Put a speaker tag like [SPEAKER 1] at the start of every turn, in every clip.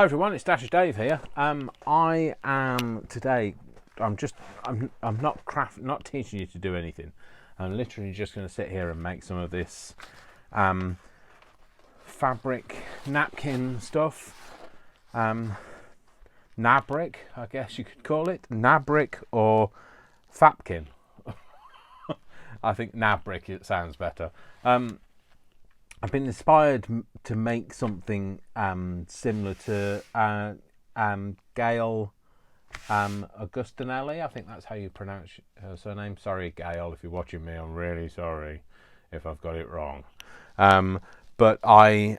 [SPEAKER 1] Hi everyone, it's Dasher Dave here. I am today. I'm not teaching you to do anything. I'm literally just going to sit here and make some of this fabric napkin stuff. Nabric, I guess you could call it Nabric or Fabkin. I think Nabric, it sounds better. I've been inspired to make something similar to Gayle Augustinelli. I think that's how you pronounce her surname. Sorry, Gayle, if you're watching me, I'm really sorry if I've got it wrong. But I've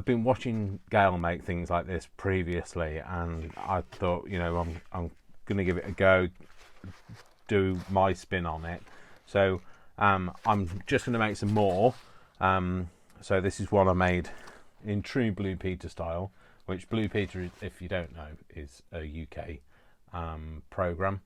[SPEAKER 1] been watching Gayle make things like this previously, and I thought, I'm going to give it a go, do my spin on it. So I'm just going to make some more. So this is what I made in true Blue Peter style, which Blue Peter, if you don't know, is a UK program,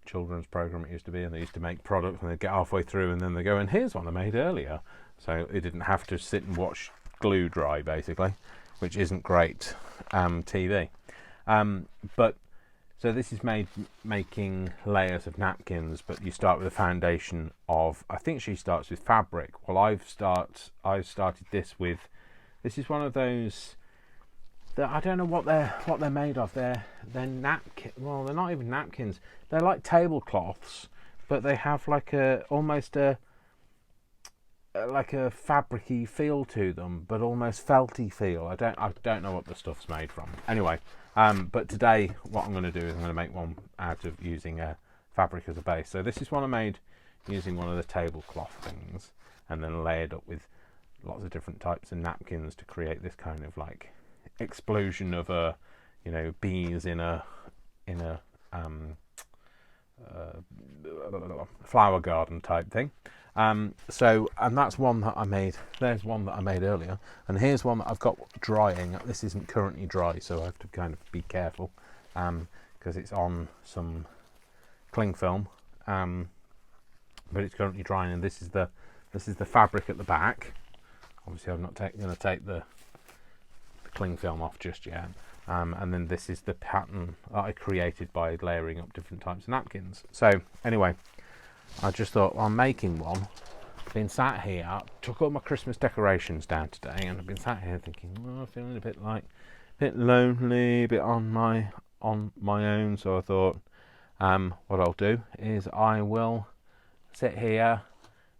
[SPEAKER 1] children's program it used to be, and they used to make products and they'd get halfway through and then they go, and here's one I made earlier. So it didn't have to sit and watch glue dry, basically, which isn't great TV. So this is making layers of napkins, but you start with a foundation of, I think she starts with fabric. Well, I've started this with, this is one of those that I don't know what they're made of. They're napkin. Well, they're not even napkins. They're like tablecloths, but they have like almost a fabric-y feel to them, but almost felty feel. I don't know what the stuff's made from. Anyway, but today what I'm going to do is I'm going to make one out of using fabric as a base. So this is one I made using one of the tablecloth things, and then layered up with lots of different types of napkins to create this kind of like explosion of bees in a flower garden type thing. And that's one that I made. There's one that I made earlier, and here's one that I've got drying. This isn't currently dry, so I have to kind of be careful because it's on some cling film, but it's currently drying. And this is the fabric at the back. Obviously, I'm not going to take the cling film off just yet. And then this is the pattern that I created by layering up different types of napkins. So anyway, I just thought, well, I'm making one. Been sat here, took all my Christmas decorations down today, and I've been sat here thinking, well, feeling a bit lonely, a bit on my own. So I thought, what I'll do is I will sit here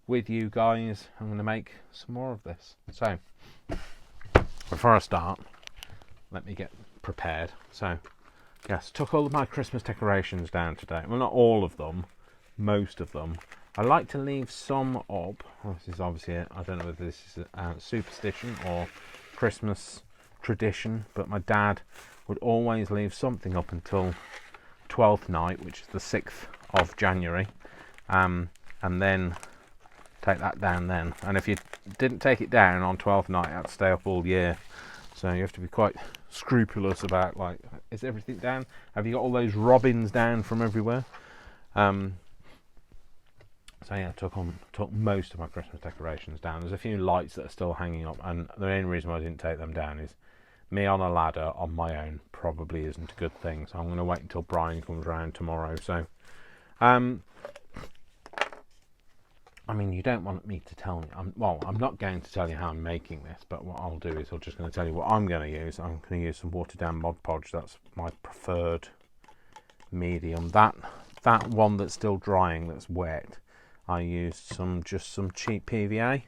[SPEAKER 1] with you guys. I'm going to make some more of this. So before I start, let me get prepared. So yes, took all of my Christmas decorations down today. Well, not all of them, most of them. I like to leave some up. Well, this is obviously I don't know whether this is a superstition or Christmas tradition, but my dad would always leave something up until 12th night, which is the 6th of January, and then take that down then. And if you didn't take it down on 12th night, that'd stay up all year. So you have to be quite scrupulous about, like, is everything down? Have you got all those robins down from everywhere? So yeah, took most of my Christmas decorations down. There's a few lights that are still hanging up, and the main reason why I didn't take them down is me on a ladder on my own probably isn't a good thing. So I'm going to wait until Brian comes around tomorrow. So, I mean, you don't want me to tell me. I'm not going to tell you how I'm making this, but what I'll do is I'm just going to tell you what I'm going to use. I'm going to use some watered down Mod Podge. That's my preferred medium. That one that's still drying, that's wet, I used just some cheap PVA.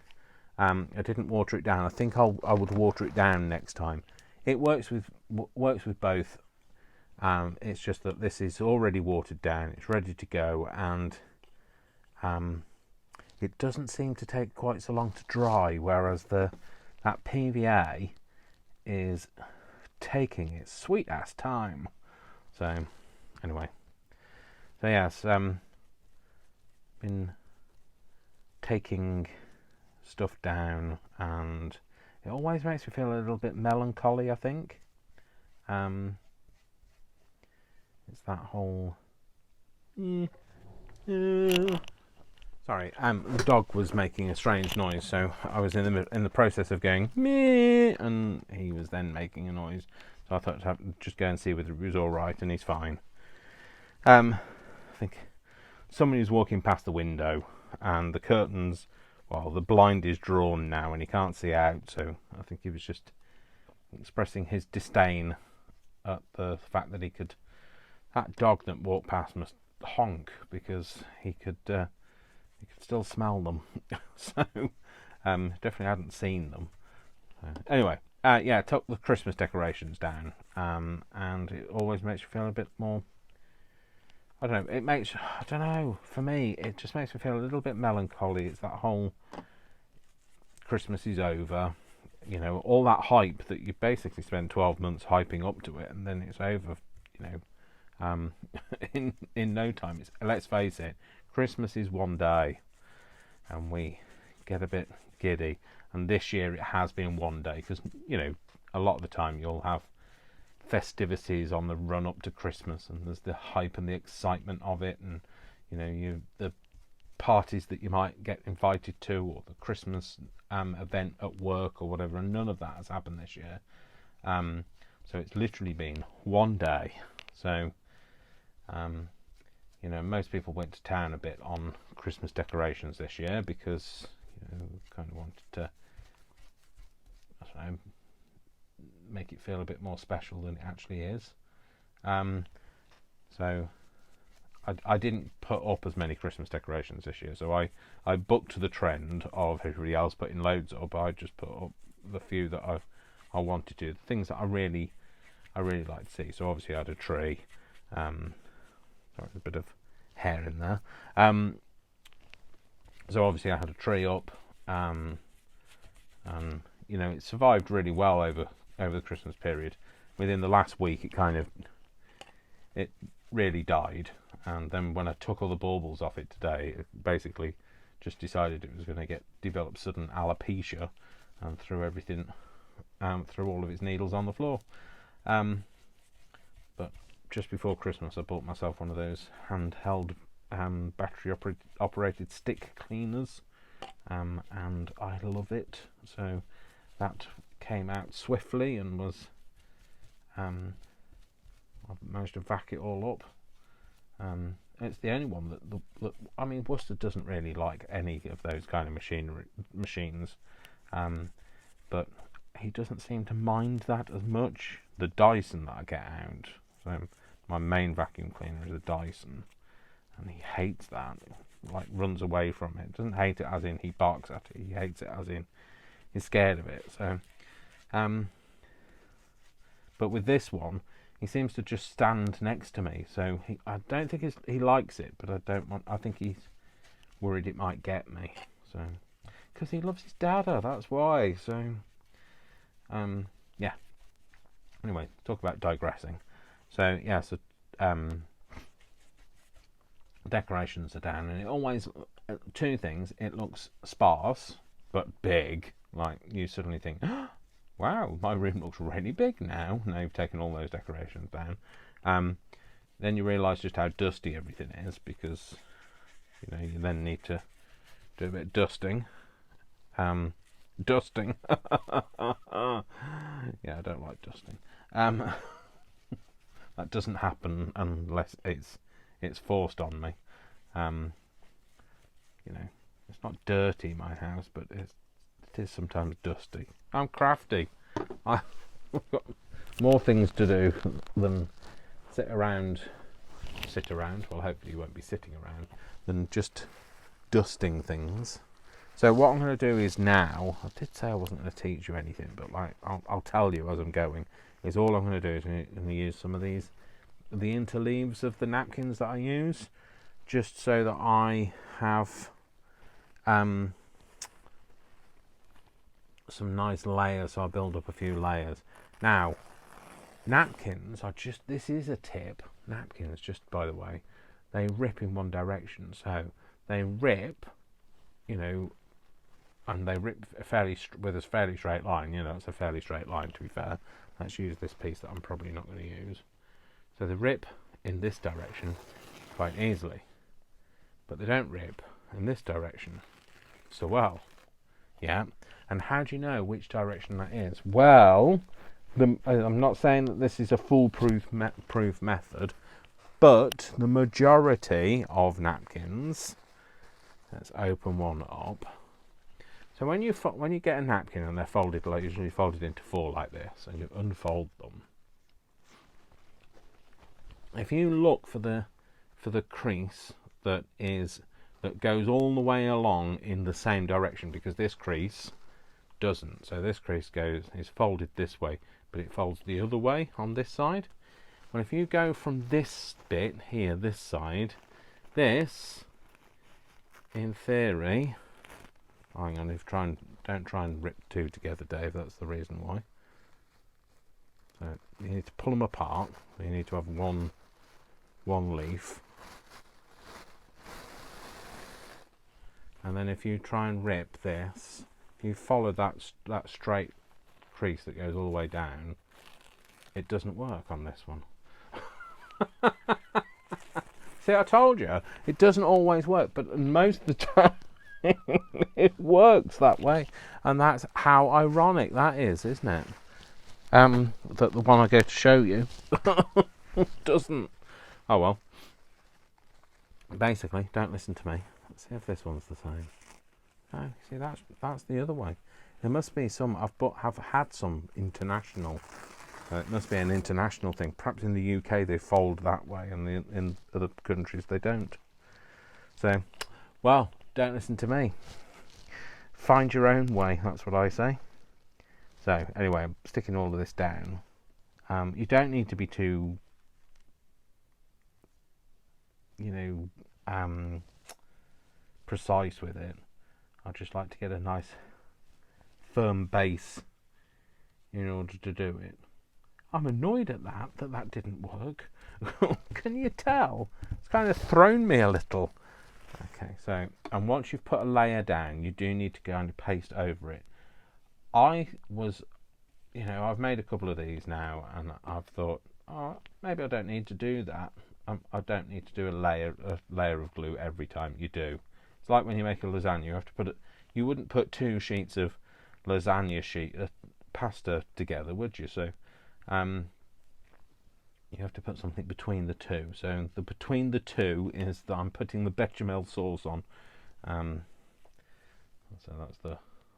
[SPEAKER 1] I didn't water it down. I think I would water it down next time. It works with both. It's just that this is already watered down. It's ready to go, and it doesn't seem to take quite so long to dry, whereas that PVA is taking its sweet ass time. So anyway, so yes, been taking stuff down, and it always makes me feel a little bit melancholy, I think. It's that whole so Sorry, the dog was making a strange noise, so I was in the process of going meh, and he was then making a noise. So I thought I'd just go and see whether he was all right, and he's fine. I think somebody was walking past the window, and the curtains, well, the blind is drawn now, and he can't see out. So I think he was just expressing his disdain at the fact that that dog that walked past must honk because he could still smell them. So definitely hadn't seen them. Anyway, yeah, took the Christmas decorations down, and it always makes you feel a bit more. I don't know. For me, it just makes me feel a little bit melancholy. It's that whole Christmas is over. You know, all that hype that you basically spend 12 months hyping up to it, and then it's over. You know, in no time. Let's face it, Christmas is one day, and we get a bit giddy. And this year it has been one day because, you know, a lot of the time you'll have festivities on the run up to Christmas, and there's the hype and the excitement of it, and you know, the parties that you might get invited to, or the Christmas event at work or whatever, and none of that has happened this year. So it's literally been one day. So you know, most people went to town a bit on Christmas decorations this year because, you know, kind of wanted to, I don't know, make it feel a bit more special than it actually is. So I didn't put up as many Christmas decorations this year, so I bucked the trend of everybody else putting loads up. I just put up the few that I wanted to, the things that I really like to see. So obviously I had a tree. Sorry, a bit of hair in there. So obviously I had a tree up, and you know, it survived really well over the Christmas period. Within the last week, it really died, and then when I took all the baubles off it today, it basically just decided it was going to develop sudden alopecia, and threw everything, threw all of its needles on the floor. But just before Christmas, I bought myself one of those handheld battery operated stick cleaners, and I love it. So that came out swiftly and was I managed to vac it all up. It's the only one that I mean, Worcester doesn't really like any of those kind of machines, but he doesn't seem to mind that as much. The Dyson that I get out, so my main vacuum cleaner is a Dyson, and he hates that. Like, runs away from it. Doesn't hate it as in he barks at it. He hates it as in he's scared of it. So, but with this one, he seems to just stand next to me. So I don't think he likes it, but I think he's worried it might get me. So, because he loves his dada, that's why. So, yeah. Anyway, talk about digressing. So yeah, so decorations are down, and it always two things. It looks sparse but big. Like, you suddenly think, oh, wow, my room looks really big now. Now you've taken all those decorations down. Then you realise just how dusty everything is, because you know, you then need to do a bit of dusting. Dusting. Yeah, I don't like dusting. That doesn't happen unless it's forced on me. You know, it's not dirty, my house, but it is sometimes dusty. I'm crafty. I've got more things to do than sit around. Well, hopefully you won't be sitting around, than just dusting things. So what I'm going to do is now, I did say I wasn't going to teach you anything, but like I'll tell you as I'm going, is all I'm going to do is I'm going to use some of the interleaves of the napkins that I use, just so that I have some nice layers. So I'll build up a few layers. Now, napkins are just, this is a tip, napkins, just by the way, they rip in one direction. So they rip, you know, and they rip with a fairly straight line. You know, it's a fairly straight line, to be fair. Let's use this piece that I'm probably not going to use. So they rip in this direction quite easily, but they don't rip in this direction. So, well, yeah. And how do you know which direction that is? Well, I'm not saying that this is a foolproof proof method, but the majority of napkins, let's open one up. So when you get a napkin and they're folded, like usually folded into 4 like this, and you unfold them, if you look for the crease that goes all the way along in the same direction, because this crease doesn't. So this crease is folded this way, but it folds the other way on this side. Well, if you go from this bit here, this side, this, in theory, hang on, don't try and rip 2 together, Dave. That's the reason why. So you need to pull them apart. You need to have one leaf, and then if you try and rip this, if you follow that straight crease that goes all the way down, it doesn't work on this one. See, I told you, it doesn't always work, but most of the time it works that way, and that's how ironic that is, isn't it? That the one I go to show you doesn't. Oh well. Basically, don't listen to me. Let's see if this one's the same. Oh, see, that's the other way. There must be some. I've had some international. It must be an international thing. Perhaps in the UK they fold that way, and in other countries they don't. So, well, don't listen to me. Find your own way. That's what I say. So anyway, I'm sticking all of this down. You don't need to be too, precise with it. I just like to get a nice firm base in order to do it. I'm annoyed at that didn't work. Can you tell? It's kind of thrown me a little. Okay, so, and once you've put a layer down, you do need to kind of paste over it. I've made a couple of these now, and I've thought, maybe I don't need to do that. I don't need to do a layer of glue every time. You do. It's like when you make a lasagna. You have to put it. You wouldn't put 2 sheets of lasagna pasta together, would you? So, you have to put something between the two. So the between the two is that I'm putting the bechamel sauce on. So that's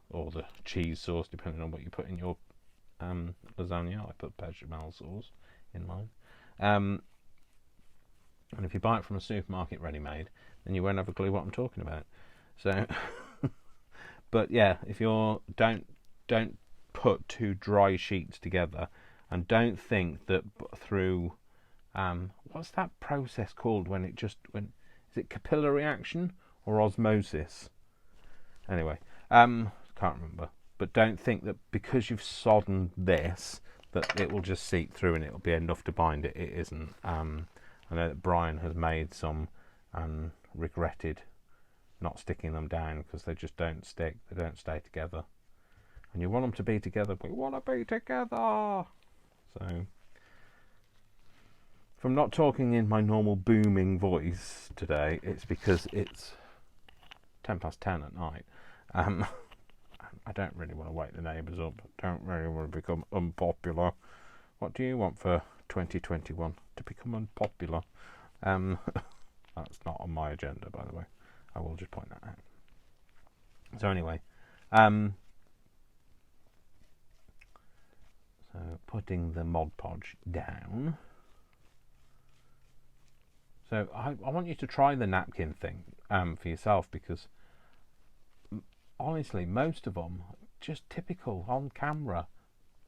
[SPEAKER 1] or the cheese sauce, depending on what you put in your lasagna. I put bechamel sauce in mine. And if you buy it from a supermarket ready-made, then you won't have a clue what I'm talking about. So, but yeah, if don't put 2 dry sheets together, and don't think that through what's that process called when is it capillary action or osmosis? Anyway, can't remember. But don't think that because you've sodden this that it will just seep through and it'll be enough to bind it. It isn't. I know that Brian has made some and regretted not sticking them down because they just don't stick. They don't stay together. And you want them to be together. We want to be together. So, if I'm not talking in my normal booming voice today, it's because it's 10:10 at night. I don't really want to wake the neighbours up. I don't really want to become unpopular. What do you want for 2021? To become unpopular? That's not on my agenda, by the way. I will just point that out. So anyway, so putting the Mod Podge down. So I want you to try the napkin thing for yourself, because honestly, most of them just typical on camera.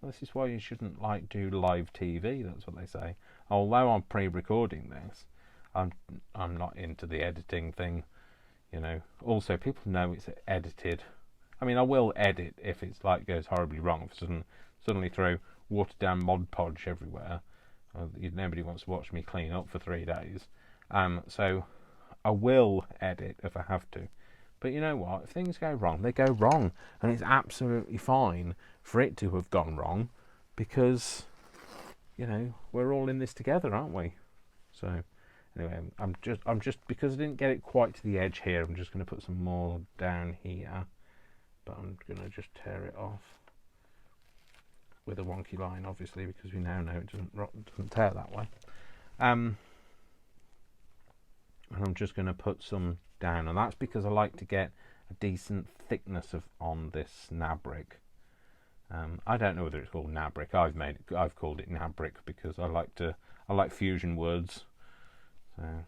[SPEAKER 1] This is why you shouldn't do live TV. That's what they say. Although I'm pre-recording this, I'm not into the editing thing. Also people know it's edited. I mean, I will edit if it's goes horribly wrong. If suddenly throw watered down Mod Podge everywhere, nobody wants to watch me clean up for 3 days. So I will edit if I have to. But you know what? If things go wrong, they go wrong. And it's absolutely fine for it to have gone wrong, because, we're all in this together, aren't we? So, Anyway, I'm just because I didn't get it quite to the edge here. I'm just going to put some more down here, but I'm going to just tear it off with a wonky line, obviously, because we now know it doesn't tear that way. And I'm just going to put some down, and that's because I like to get a decent thickness on this Nabric. I don't know whether it's called Nabric. I've called it Nabric because I like fusion words. So,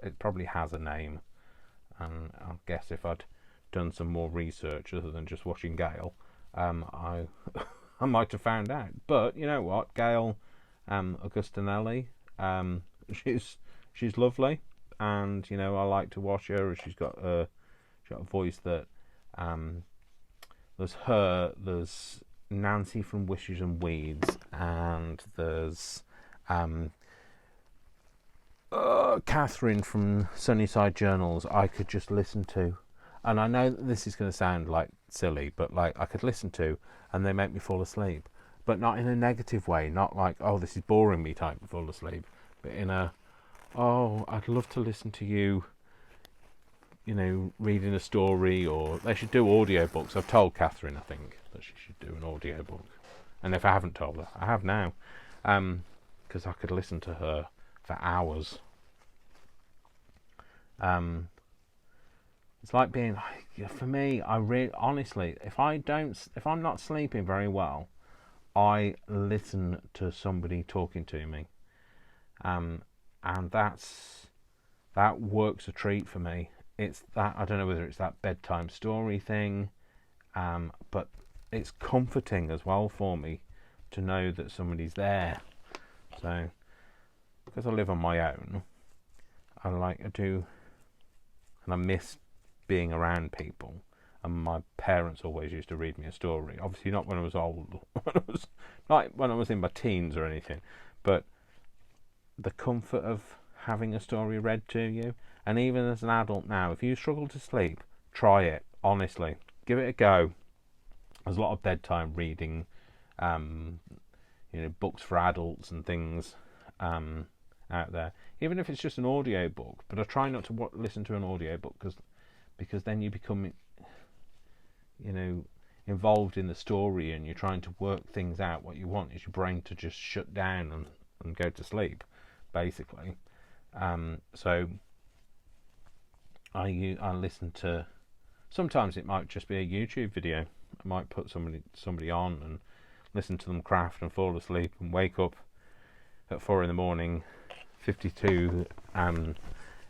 [SPEAKER 1] it probably has a name, and I guess if I'd done some more research other than just watching Gayle, I I might have found out. But you know what, Gayle Augustinelli, she's lovely, and you know I like to watch her. She's got a voice that there's her, there's Nancy from Wishes and Weeds, and there's Catherine from Sunnyside Journals. I could just listen to, and I know that this is going to sound like silly, but like I could listen to, and they make me fall asleep, but not in a negative way, not like, oh, this is boring me type of fall asleep, but in a, oh, I'd love to listen to you, you know, reading a story. Or they should do audiobooks. I've told Catherine, I think, that she should do an audiobook, and if I haven't told her, I have now, because I could listen to her for hours. It's like being, for me, honestly, if I'm not sleeping very well, I listen to somebody talking to me, and that works a treat for me. It's that, I don't know whether it's that bedtime story thing, but it's comforting as well for me to know that somebody's there. So, because I live on my own, I do, and I miss being around people. And my parents always used to read me a story. Obviously, not when I was old, not when I was in my teens or anything, but the comfort of having a story read to you. And even as an adult now, if you struggle to sleep, try it. Honestly, give it a go. There's a lot of bedtime reading, books for adults and things out there. Even if it's just an audio book, but I try not to listen to an audio book because then you become, involved in the story, and you're trying to work things out. What you want is your brain to just shut down and go to sleep, basically. So I listen to. Sometimes it might just be a YouTube video. I might put somebody on and listen to them craft and fall asleep and wake up at 4 a.m, 52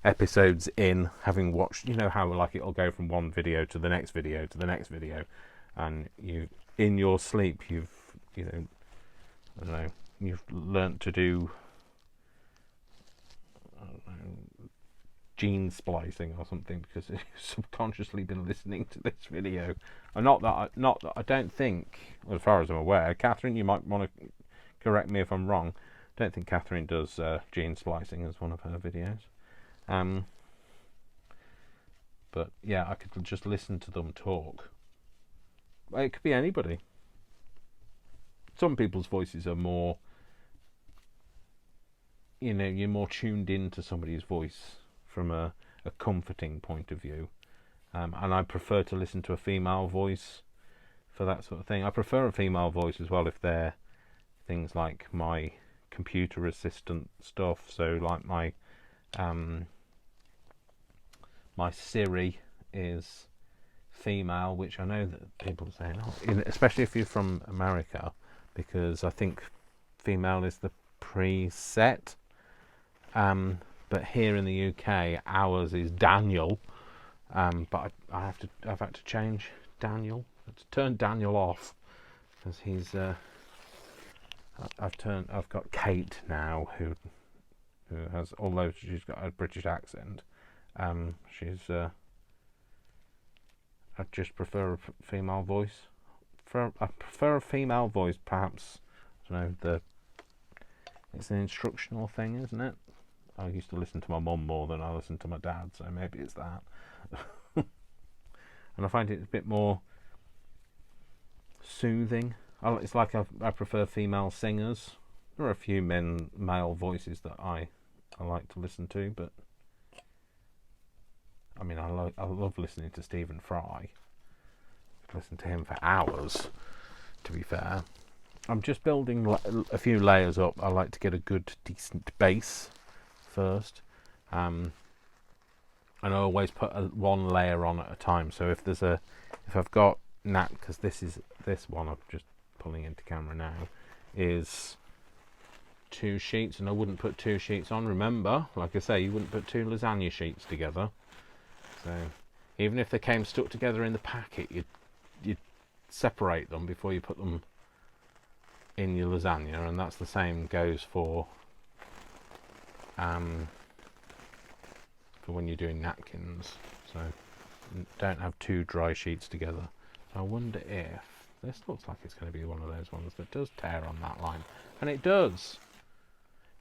[SPEAKER 1] episodes in, having watched. You know how like it'll go from one video to the next video to the next video, and you in your sleep you've you've learnt to do gene splicing or something because you've subconsciously been listening to this video. And not that I don't think, as far as I'm aware, Catherine, you might want to correct me if I'm wrong. I don't think Catherine does gene splicing as one of her videos. But yeah, I could just listen to them talk. It could be anybody. Some people's voices are more, you're more tuned into somebody's voice from a comforting point of view. And I prefer to listen to a female voice for that sort of thing. I prefer a female voice as well if they're things like my computer assistant stuff. So like my Siri is female, which I know that people are saying, especially if you're from America, because I think female is the preset. But here in the UK, ours is Daniel. But I've had to change Daniel. I had to turn Daniel off because he's. I've got Kate now, who has, although she's got a British accent, she's. I just prefer a female voice. I prefer a female voice, perhaps. I don't know, it's an instructional thing, isn't it? I used to listen to my mum more than I listened to my dad, so maybe it's that. And I find it a bit more soothing. It's like I prefer female singers. There are a few male voices that I like to listen to, but I mean, I love listening to Stephen Fry. Listen to him for hours, to be fair. I'm just building a few layers up. I like to get a good, decent base first. And I always put one layer on at a time. So if I've got because this one I'm just pulling into camera now is 2 sheets, and I wouldn't put 2 sheets on. Remember, like I say, you wouldn't put 2 lasagna sheets together. So even if they came stuck together in the packet, you'd separate them before you put them in your lasagna, and that's the same goes for when you're doing napkins. So don't have 2 dry sheets together. So I wonder if this looks like it's going to be one of those ones that does tear on that line, and it does.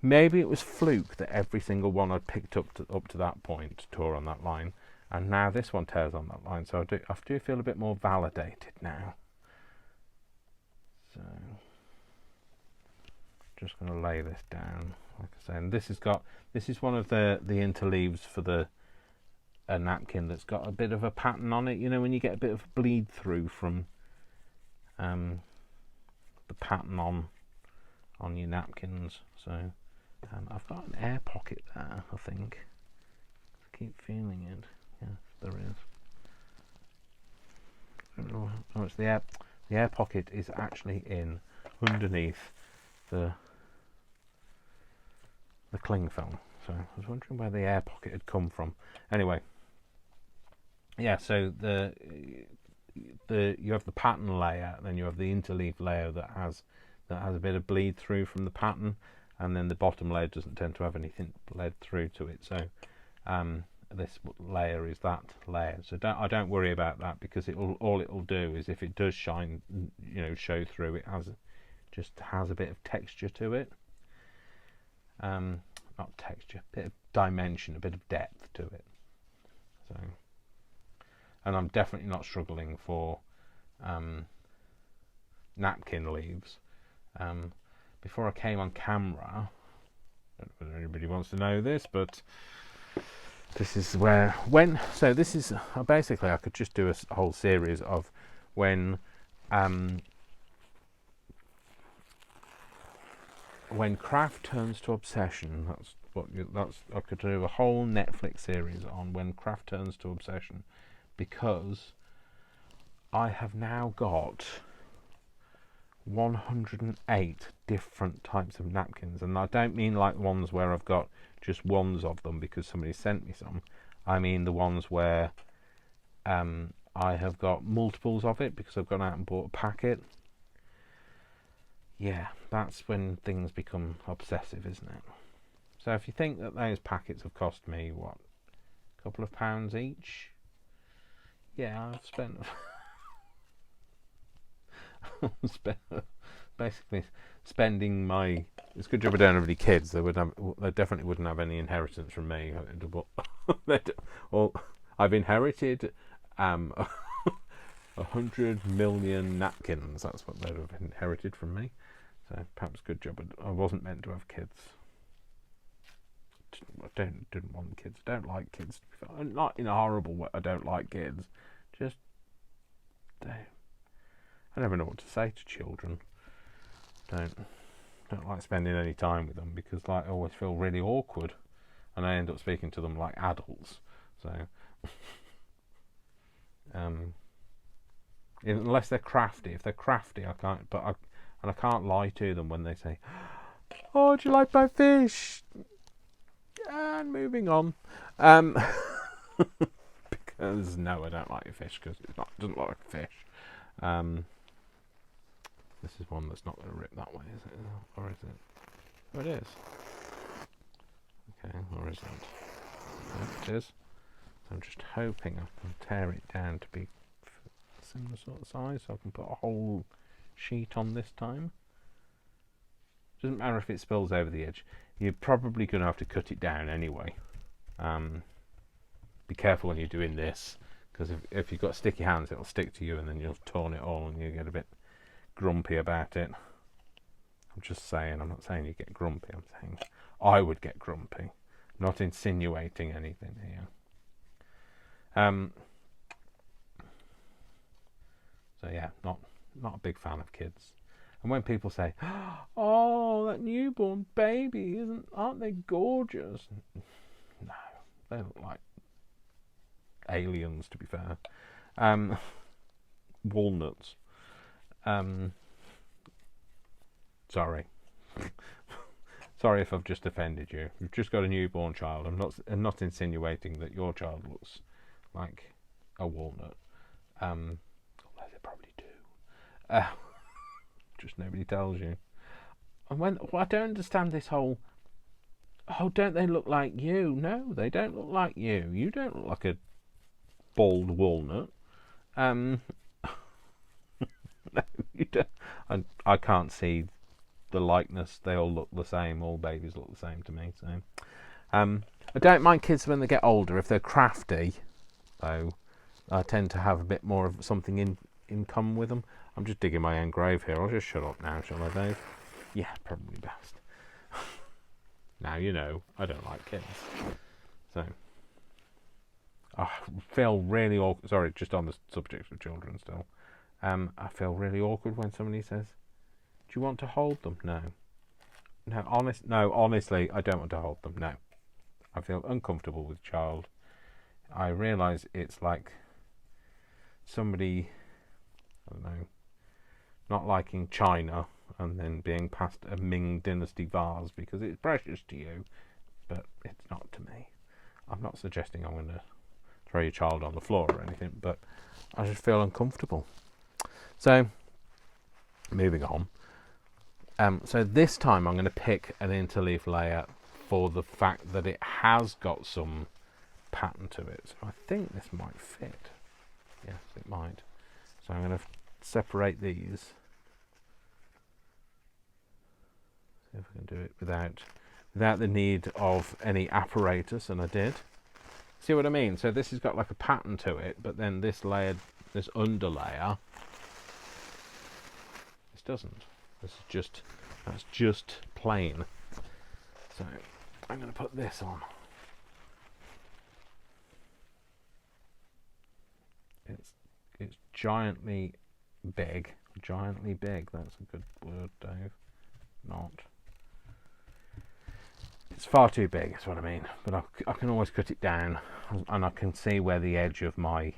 [SPEAKER 1] Maybe it was fluke that every single one I'd picked up to that point tore on that line, and now this one tears on that line. So I do feel a bit more validated now. So just going to lay this down, like I say, and this is one of the interleaves for a napkin that's got a bit of a pattern on it. You know, when you get a bit of bleed through from the pattern on your napkins. So I've got an air pocket there, I think. I keep feeling it. Yes, there is. Oh, it's the air pocket is actually in underneath the cling film. So I was wondering where the air pocket had come from. Anyway, yeah. So you have the pattern layer, then you have the interleaf layer that has a bit of bleed through from the pattern, and then the bottom layer doesn't tend to have anything bled through to it. So this layer is that layer. So I don't worry about that, because all it'll do is, if it does shine, show through, it just has a bit of texture to it. Not texture, a bit of dimension, a bit of depth to it. So, and I'm definitely not struggling for napkin leaves. Before I came on camera, I don't know whether anybody wants to know this, but this is this is basically, I could just do a whole series of when craft turns to obsession. I could do a whole Netflix series on when craft turns to obsession, because I have now got 108 different types of napkins, and I don't mean like ones where I've got just ones of them because somebody sent me some. I mean the ones where I have got multiples of it because I've gone out and bought a packet. Yeah, that's when things become obsessive, isn't it? So if you think that those packets have cost me, what, a couple of pounds each? Yeah, I've spent basically spending my. It's a good job I don't have any kids. They definitely wouldn't have any inheritance from me. I've inherited 100 million napkins. That's what they'd have inherited from me. So perhaps good job I wasn't meant to have kids. I didn't want kids. I don't like kids. Not in a horrible way. I don't like kids. Just I never know what to say to children. Don't like spending any time with them, because I always feel really awkward, and I end up speaking to them like adults. So unless they're crafty. If they're crafty, I can't. I can't lie to them when they say, "Oh, do you like my fish?" And moving on. Because no, I don't like your fish, because it doesn't look like a fish. This is one that's not going to rip that way, is it? Or is it? Oh, it is. Okay, or is it? No, it is. So I'm just hoping I can tear it down to be similar sort of size, so I can put a whole sheet on this time. Doesn't matter if it spills over the edge. You're probably going to have to cut it down anyway. Be careful when you're doing this, because if you've got sticky hands, it'll stick to you, and then you'll torn it all, and you get a bit grumpy about it. I'm just saying, I'm not saying you get grumpy, I'm saying I would get grumpy. Not insinuating anything here. So yeah, not a big fan of kids. And when people say, "Oh, that newborn baby, aren't they gorgeous?" No, they look like aliens, to be fair. Walnuts. Sorry. Sorry if I've just offended you. You've just got a newborn child. I'm not insinuating that your child looks like a walnut. Although they probably do. Just nobody tells you. And I don't understand this whole, oh, don't they look like you? No, they don't look like you. You don't look like a bald walnut. No, you don't. I can't see the likeness. They all look the same. All babies look the same to me. So, I don't mind kids when they get older if they're crafty. Though I tend to have a bit more of something in common with them. I'm just digging my own grave here. I'll just shut up now, shall I, Dave? Yeah, probably best. Now you know I don't like kids. So I feel really awkward. Sorry, just on the subject of children still. I feel really awkward when somebody says, "Do you want to hold them?" No, honestly, I don't want to hold them. No, I feel uncomfortable with child. I realise it's like somebody, I don't know, not liking China and then being passed a Ming Dynasty vase because it's precious to you, but it's not to me. I'm not suggesting I'm going to throw your child on the floor or anything, but I just feel uncomfortable. So, moving on. So this time I'm going to pick an interleaf layer for the fact that it has got some pattern to it. So I think this might fit. Yes, it might. So I'm going to separate these. See if I can do it without the need of any apparatus, and I did. See what I mean? So this has got like a pattern to it, but then this layer, this under layer, this doesn't. That's just plain. So I'm going to put this on. It's giantly big. Giantly big. That's a good word, Dave. Not. It's far too big, is what I mean. But I can always cut it down, and I can see where the edge of my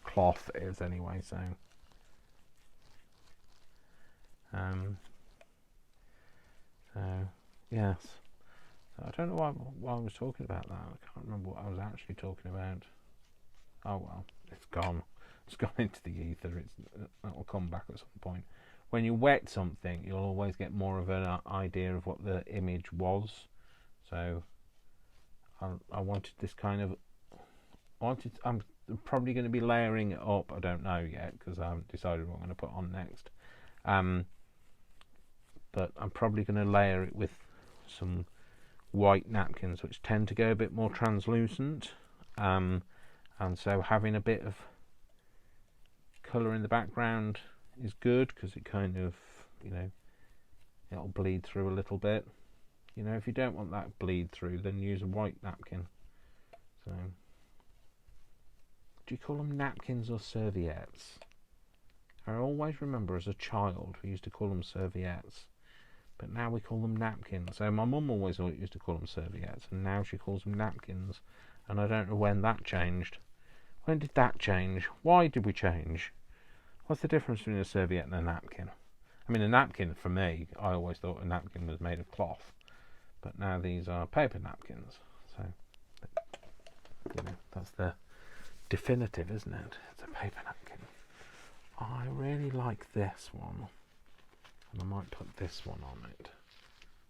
[SPEAKER 1] cloth is anyway. So. Yes. I don't know why I was talking about that. I can't remember what I was actually talking about. Oh well, it's gone. It's gone into the ether. That will come back at some point. When you wet something, you'll always get more of an idea of what the image was. So I wanted this kind of. I'm probably going to be layering it up. I don't know yet because I haven't decided what I'm going to put on next. But I'm probably going to layer it with some white napkins, which tend to go a bit more translucent, and so having a bit of colour in the background is good because it kind of, it'll bleed through a little bit. If you don't want that bleed through, then use a white napkin. So, do you call them napkins or serviettes? I always remember as a child we used to call them serviettes, but now we call them napkins. So my mum always used to call them serviettes, and now she calls them napkins, and I don't know when that changed. When did that change? Why did we change? What's the difference between a serviette and a napkin? I mean, a napkin, for me, I always thought a napkin was made of cloth, but now these are paper napkins. So, that's the definitive, isn't it? It's a paper napkin. I really like this one, and I might put this one on it.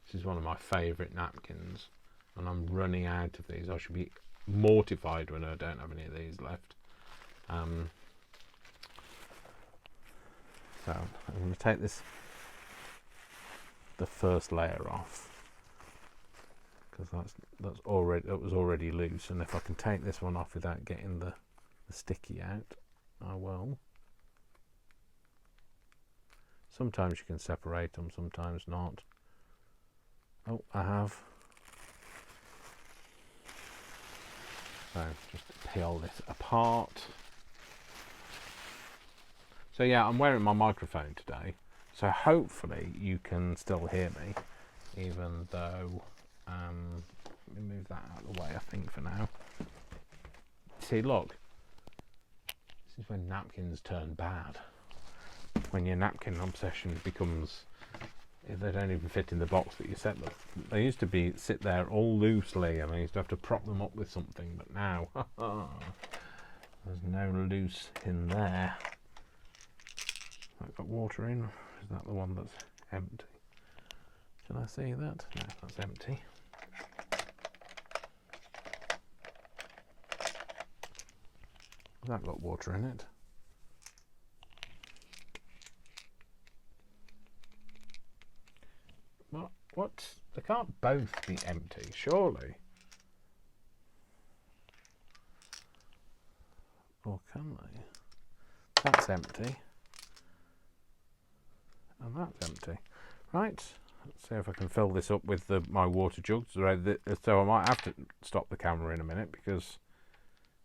[SPEAKER 1] This is one of my favourite napkins, and I'm running out of these. I should be mortified when I don't have any of these left. So I'm going to take the first layer off, because that was already loose, and if I can take this one off without getting the sticky out, I will. Sometimes you can separate them, sometimes not. Oh, I have. So just peel this apart. So yeah, I'm wearing my microphone today, so hopefully you can still hear me, even though, let me move that out of the way, I think, for now. See, look, this is when napkins turn bad. When your napkin obsession becomes, they don't even fit in the box that you set them. They used to sit there all loosely, and I used to have to prop them up with something, but now, there's no loose in there. I've got water in. Is that the one that's empty? Can I see that? No, that's empty. Has that got water in it? What? They can't both be empty, surely. Or can they? That's empty. And that's empty. Right, let's see if I can fill this up with my water jugs. So I might have to stop the camera in a minute because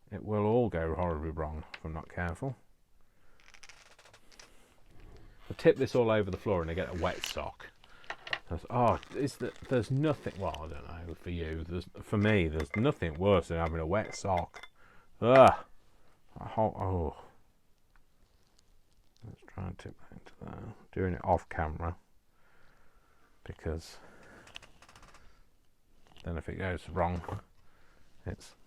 [SPEAKER 1] it will all go horribly wrong if I'm not careful. I tip this all over the floor and I get a wet sock. There's nothing, well, I don't know for you, for me, there's nothing worse than having a wet sock. Ugh. Oh. Let's try and tip that into there. Doing it off camera because then if it goes wrong, it's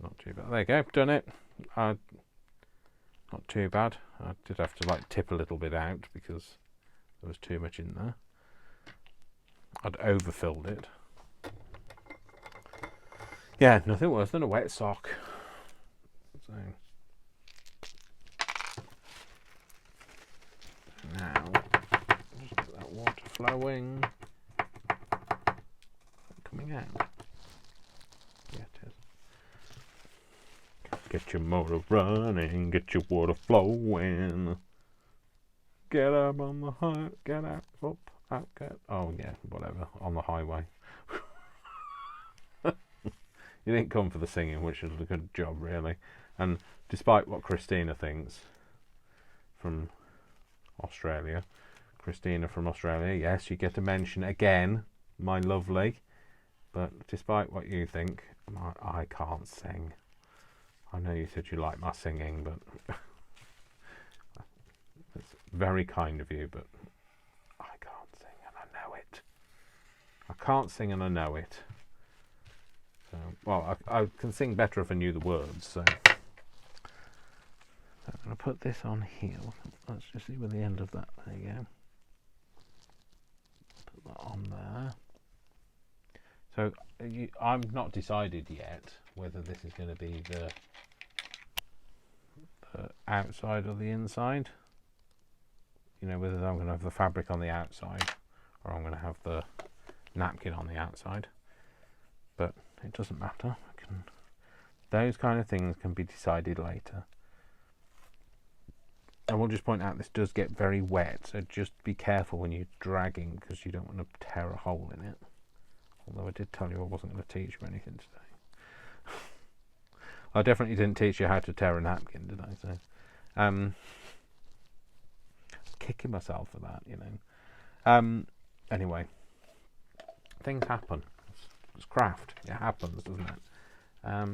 [SPEAKER 1] not too bad. There you go, done it. Not too bad. I did have to tip a little bit out because there was too much in there. I'd overfilled it. Yeah, nothing worse than a wet sock. So now, just get that water flowing. Coming out. Yeah, it is. Get your motor running, get your water flowing. Get up on the high, get out, up, out, get. Oh yeah, whatever, on the highway. You didn't come for the singing, which is a good job, really. And despite what Christina thinks from Australia, Christina from Australia, yes, you get a mention again, my lovely. But despite what you think, I can't sing. I know you said you like my singing, but it's very kind of you, but I can't sing and I know it. I can't sing and I know it. So, well, I can sing better if I knew the words, so. I'm going to put this on here. Let's just see where the end of that, there you go. Put that on there. So, I'm not decided yet whether this is going to be the outside or the inside. You know, whether I'm going to have the fabric on the outside or I'm going to have the napkin on the outside. But it doesn't matter. Those kind of things can be decided later. I will just point out this does get very wet, so just be careful when you're dragging because you don't want to tear a hole in it. Although I did tell you I wasn't going to teach you anything today. I definitely didn't teach you how to tear a napkin, did I? So, kicking myself for that, you know. Anyway, things happen. It's craft. It happens, doesn't it? I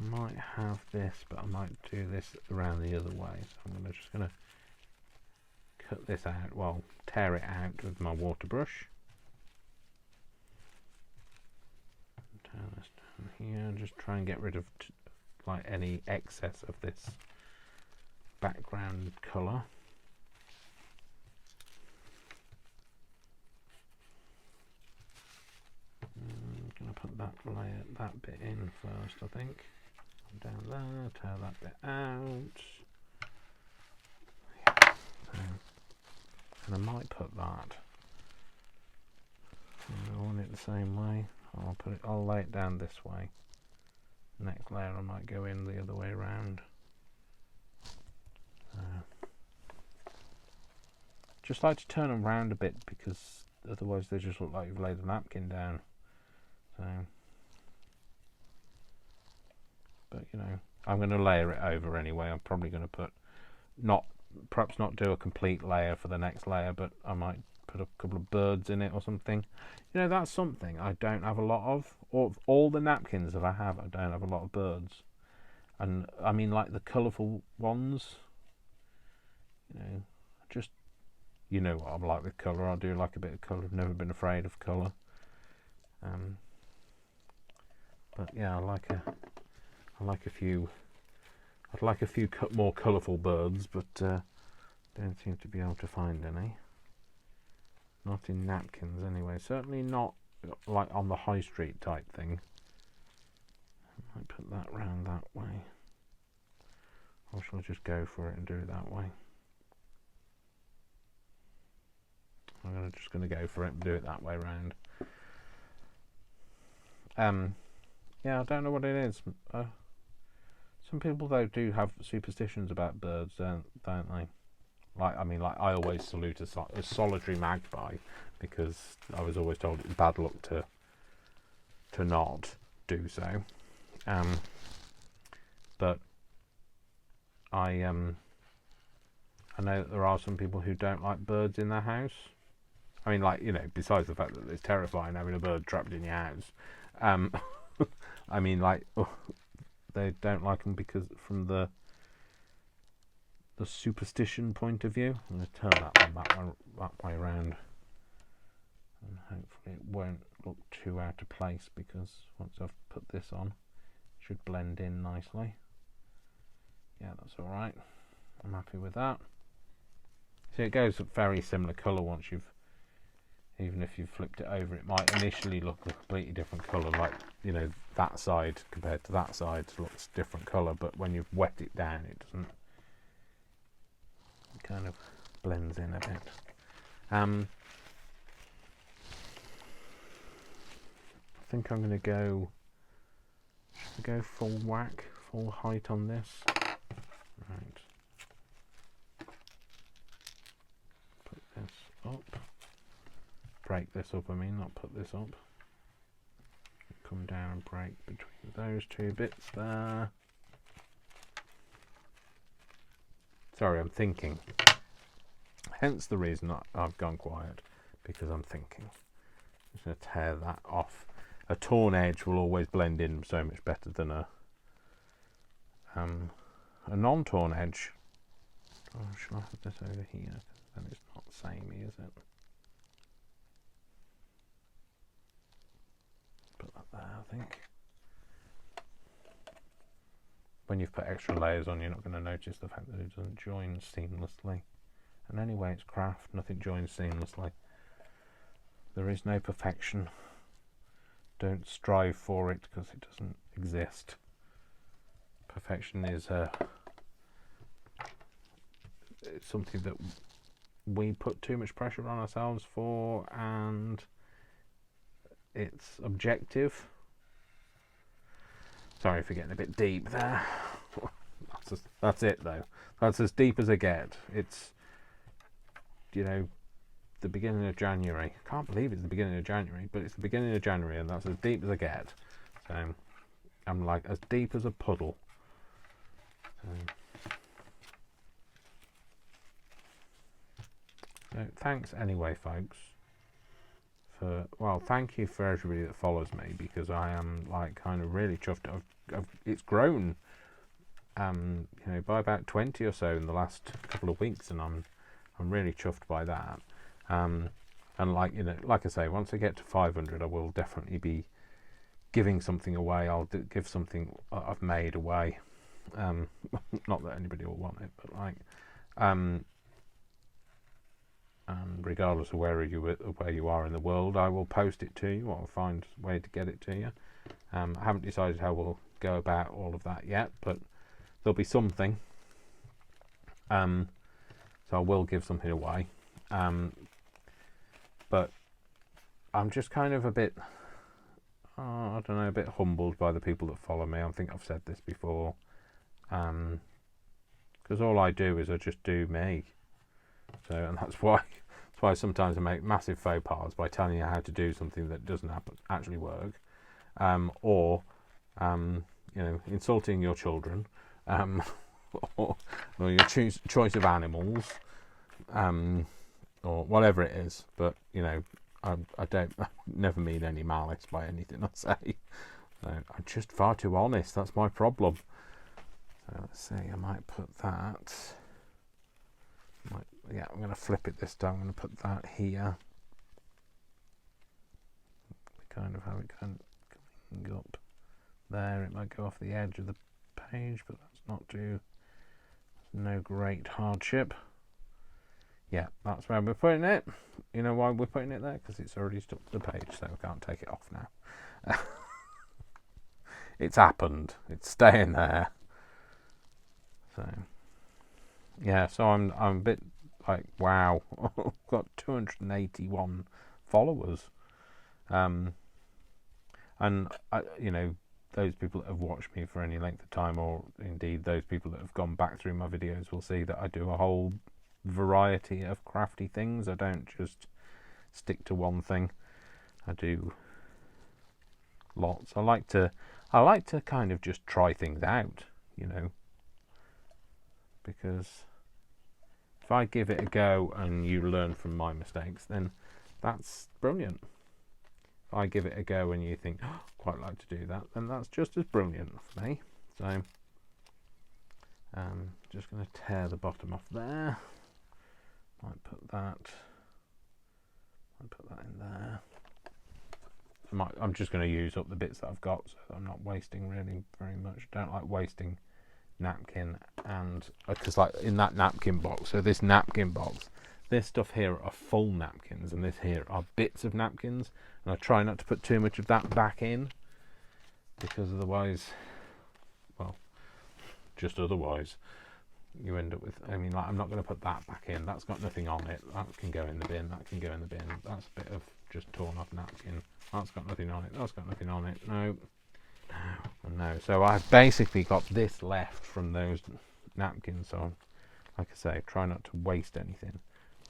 [SPEAKER 1] might have this, but I might do this around the other way. So I'm just going to cut this out. Well, tear it out with my water brush. Turn this down here. Just try and get rid of any excess of this background colour. I'm going to put that bit in first, I think. Down there, tear that bit out. Yeah. And I might put that. I want it the same way. I'll lay it down this way. Next layer I might go in the other way around. Just like to turn them round a bit, because otherwise they just look like you've laid a napkin down. So, but you know, I'm going to layer it over anyway. I'm probably going to put perhaps not do a complete layer for the next layer, but I might put a couple of birds in it or something. You know, that's something I don't have a lot of. All the napkins that I have, I don't have a lot of birds. And I mean, like the colourful ones, you know, just, you know what I'm like with colour. I do like a bit of colour. I've never been afraid of colour. But yeah, I'd like a few more colourful birds, but don't seem to be able to find any. Not in napkins anyway. Certainly not like on the high street type thing. I might put that round that way. Or shall I just go for it and do it that way? I'm just going to go for it and do it that way round. Yeah, I don't know what it is. Some people though do have superstitions about birds, don't they? Like, I mean, like I always salute a solitary magpie, because I was always told it's bad luck to not do so. But I know that there are some people who don't like birds in their house. I mean, like, you know, besides the fact that it's terrifying having a bird trapped in your house. I mean, like, they don't like them because from the superstition point of view. I'm going to turn that way around, and hopefully it won't look too out of place, because once I've put this on, it should blend in nicely. Yeah, that's all right. I'm happy with that. See, it goes a very similar colour once even if you've flipped it over, it might initially look a completely different colour, like, you know, that side compared to that side looks different colour, but when you've wet it down, it doesn't. It kind of blends in a bit. I think I'm going to go full whack, full height on this. Right. Put this up. Break this up, I mean, not put this up. Come down and break between those two bits there. Sorry, I'm thinking. Hence the reason I've gone quiet, because I'm thinking. I'm just going to tear that off. A torn edge will always blend in so much better than a non-torn edge. Oh, shall I have this over here? Then it's not samey, is it? Put that there, I think. When you've put extra layers on, you're not going to notice the fact that it doesn't join seamlessly. And anyway, it's craft, nothing joins seamlessly. There is no perfection. Don't strive for it, because it doesn't exist. Perfection is it's something that we put too much pressure on ourselves for, and it's objective. Sorry for getting a bit deep there. That's it though. That's as deep as I get. It's, you know, the beginning of January. I can't believe it's the beginning of January, but it's the beginning of January, and that's as deep as I get. So I'm like as deep as a puddle. So thanks anyway, folks. Thank you for everybody that follows me, because I am like kind of really chuffed. It's grown, you know, by about 20 or so in the last couple of weeks, and I'm really chuffed by that. And like, you know, like I say, once I get to 500, I will definitely be giving something away. I'll give something I've made away. Not that anybody will want it, but like, and regardless of where you are in the world, I will post it to you, or I'll find a way to get it to you. I haven't decided how we'll go about all of that yet, but there'll be something. So I will give something away. But I'm just kind of a bit, I don't know, a bit humbled by the people that follow me. I think I've said this before. Because all I do is I just do me. So, and that's why sometimes I make massive faux pas by telling you how to do something that doesn't actually work, or insulting your children, or your choice of animals, or whatever it is. But I never mean any malice by anything I say. I'm just far too honest. That's my problem. So let's see. I might put that. Yeah, I'm going to flip it this time. I'm going to put that here. Kind of have it kind of coming up there. It might go off the edge of the page, but that's not no great hardship. Yeah, that's where we're putting it. You know why we're putting it there? Because it's already stuck to the page, so we can't take it off now. It's happened. It's staying there. So yeah, so I'm a bit like, wow, I've got 281 followers, and those people that have watched me for any length of time, or indeed those people that have gone back through my videos, will see that I do a whole variety of crafty things. I don't just stick to one thing. I do lots. I like to kind of just try things out, because if I give it a go and you learn from my mistakes, then that's brilliant. If I give it a go and you think, oh, quite like to do that, then that's just as brilliant for me. So just going to tear the bottom off there. Might put that in there. I'm just going to use up the bits that I've got, so I'm not wasting really very much. Don't like wasting napkin, and because like in that napkin box, so this napkin box, this stuff here are full napkins and this here are bits of napkins, and I try not to put too much of that back in, because otherwise, well, just otherwise you end up with, I'm not going to put that back in. That's got nothing on it. That can go in the bin. That can go in the bin. That's a bit of just torn off napkin. That's got nothing on it. That's got nothing on it. No. No. So I've basically got this left from those napkins. So, like I say, try not to waste anything.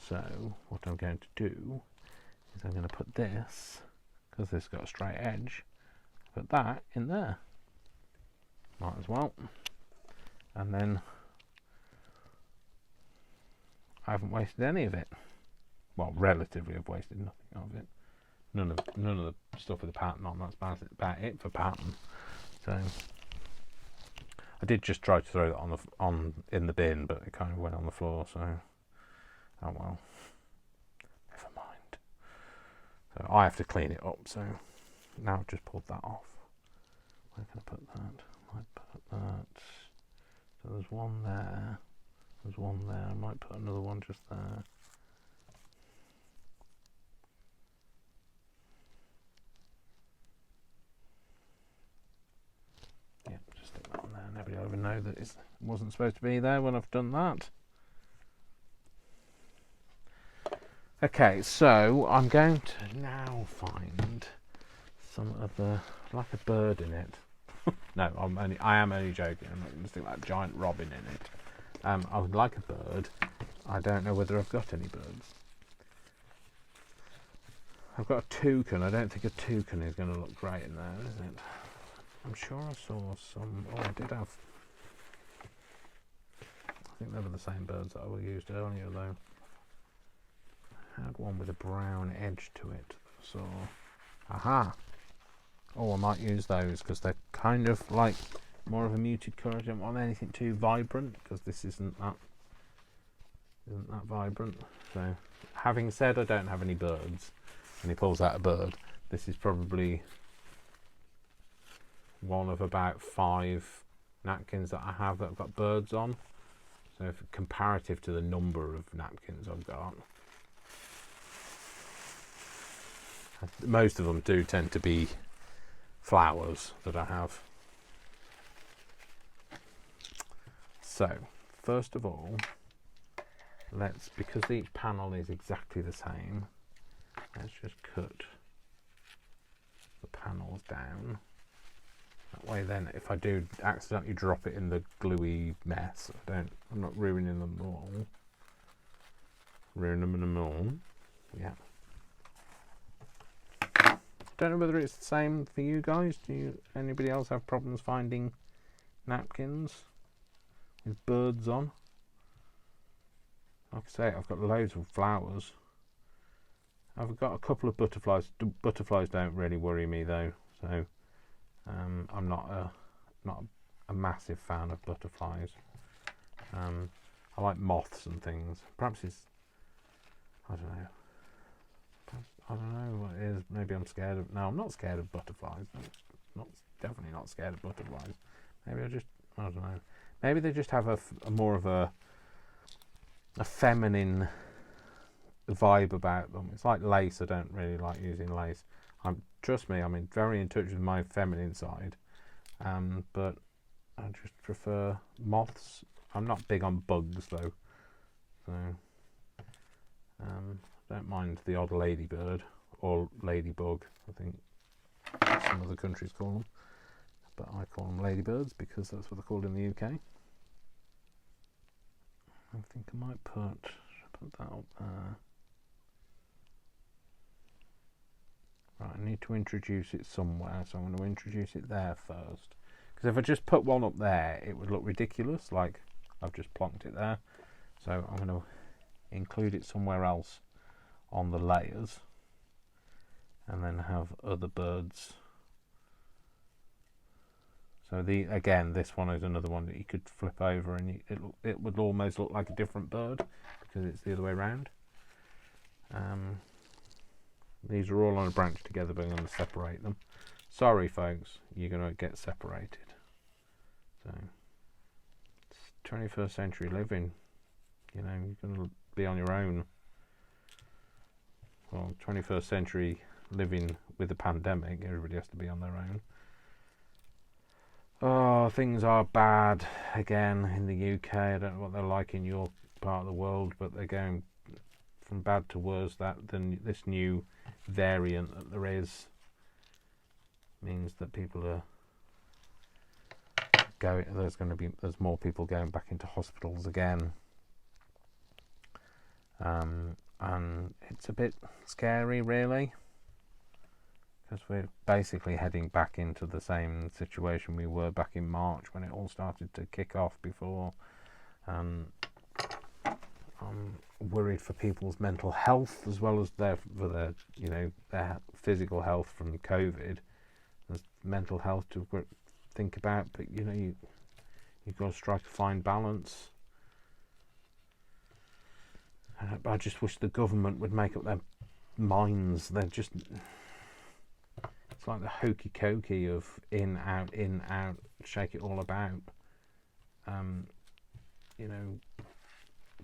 [SPEAKER 1] So what I'm going to do is I'm going to put this, because this has got a straight edge, put that in there. Might as well. And then I haven't wasted any of it. Well, relatively, I've wasted nothing of it. None of the stuff with the pattern on. That's about it for pattern. So I did just try to throw that in the bin, but it kind of went on the floor. So oh well, never mind. So I have to clean it up. So now I've just pulled that off. Where can I put that? I might put that. So there's one there. There's one there. I might put another one just there. Yeah, just stick that on there. Nobody will ever know that it wasn't supposed to be there when I've done that. Okay, so I'm going to now find some of the, like a bird in it. No, I am only joking. I'm not going to stick that giant robin in it. I would like a bird. I don't know whether I've got any birds. I've got a toucan. I don't think a toucan is going to look great in there, is it? I'm sure I saw some. Oh, I did have. I think they were the same birds that I used earlier, though. I had one with a brown edge to it. So, aha. Oh, I might use those because they're kind of like more of a muted colour. I don't want anything too vibrant because this isn't that vibrant. So, having said I don't have any birds, and he pulls out a bird, this is probably one of about 5 napkins that I have that have got birds on. So, if comparative to the number of napkins I've got, most of them do tend to be flowers that I have. So, first of all, because each panel is exactly the same, let's just cut the panels down. That way then, if I do accidentally drop it in the gluey mess, I'm not ruining them all. Ruining them all. Yeah. Don't know whether it's the same for you guys. Anybody else have problems finding napkins with birds on? Like I say, I've got loads of flowers. I've got a couple of butterflies. Butterflies don't really worry me though, so I'm not a massive fan of butterflies. I like moths and things. Perhaps it's, I don't know. I don't know what it is. Maybe I'm scared of. No, I'm not scared of butterflies. Definitely not scared of butterflies. Maybe I don't know. Maybe they just have a more of a feminine vibe about them. It's like lace. I don't really like using lace. Trust me, I'm very in touch with my feminine side, but I just prefer moths. I'm not big on bugs though, so don't mind the odd ladybird or ladybug. I think some other countries call them, but I call them ladybirds because that's what they're called in the UK. I think I might put that up there. Right, I need to introduce it somewhere, so I'm going to introduce it there first. Because if I just put one up there, it would look ridiculous, like I've just plonked it there. So I'm going to include it somewhere else on the layers, and then have other birds. So again, this one is another one that you could flip over, and it would almost look like a different bird because it's the other way around. These are all on a branch together, but I'm going to separate them. Sorry, folks, you're going to get separated. So, it's 21st century living. You know, you're going to be on your own. Well, 21st century living with a pandemic, everybody has to be on their own. Oh, things are bad again in the UK. I don't know what they're like in your part of the world, but they're going from bad to worse. This new variant that there is means that people are going. There's more people going back into hospitals again, and it's a bit scary, really, because we're basically heading back into the same situation we were back in March when it all started to kick off before. I'm worried for people's mental health as well as their physical health from COVID. There's mental health to think about, but you've got to strike a fine balance. I just wish the government would make up their minds. It's like the hokey cokey of in, out, shake it all about.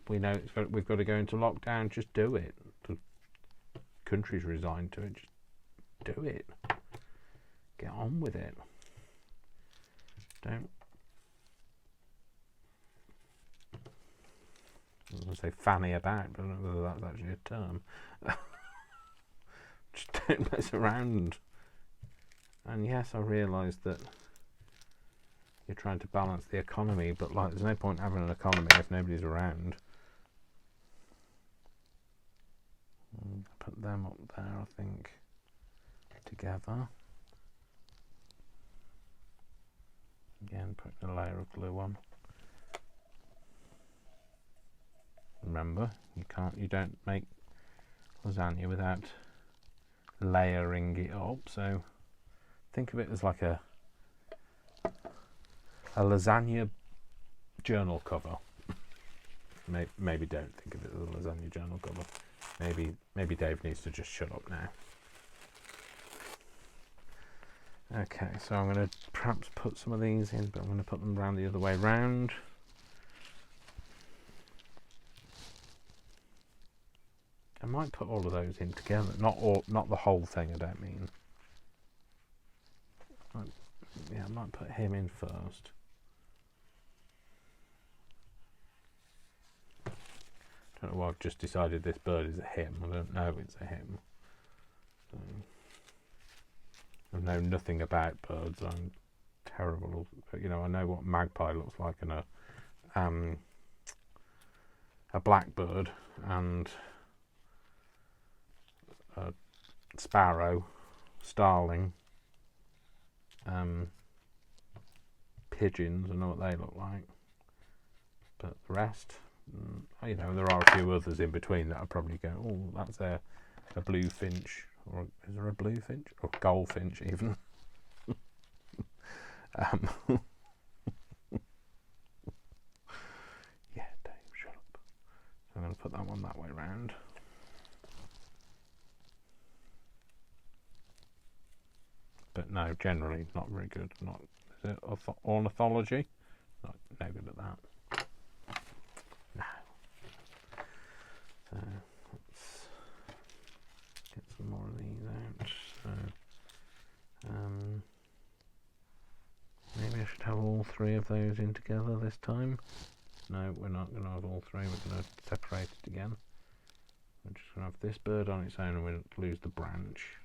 [SPEAKER 1] We know we've got to go into lockdown. Just do it. The country's resigned to it. Just do it. Get on with it. Don't. I was going to say fanny about, but I don't know whether that's actually a term. Just don't mess around. And yes, I realise that you're trying to balance the economy, but there's no point having an economy if nobody's around. Put them up there, I think, together. Again, put a layer of glue on. Remember, you don't make lasagna without layering it up, so think of it as like a lasagna journal cover. Maybe don't think of it as a lasagna journal cover. Maybe Dave needs to just shut up now. Okay, so I'm going to perhaps put some of these in, but I'm going to put them around the other way round. I might put all of those in together, not the whole thing. I don't mean. I might put him in first. I don't know why I've just decided this bird is a him. I don't know it's a him. So, I know nothing about birds. I'm terrible. You know, I know what magpie looks like and a blackbird and a sparrow, starling, pigeons. I know what they look like, but the rest, you know, there are a few others in between that I probably go, oh, that's a blue finch, or is there a blue finch or goldfinch even? Yeah, Dave, shut up. I'm going to put that one that way round. But no, generally not very good. Not, is it ornithology? Not no good at that. No. So let's get some more of these out. So maybe I should have all three of those in together this time. No, we're not going to have all three. We're going to separate it again. We're just going to have this bird on its own and we'll lose the branch.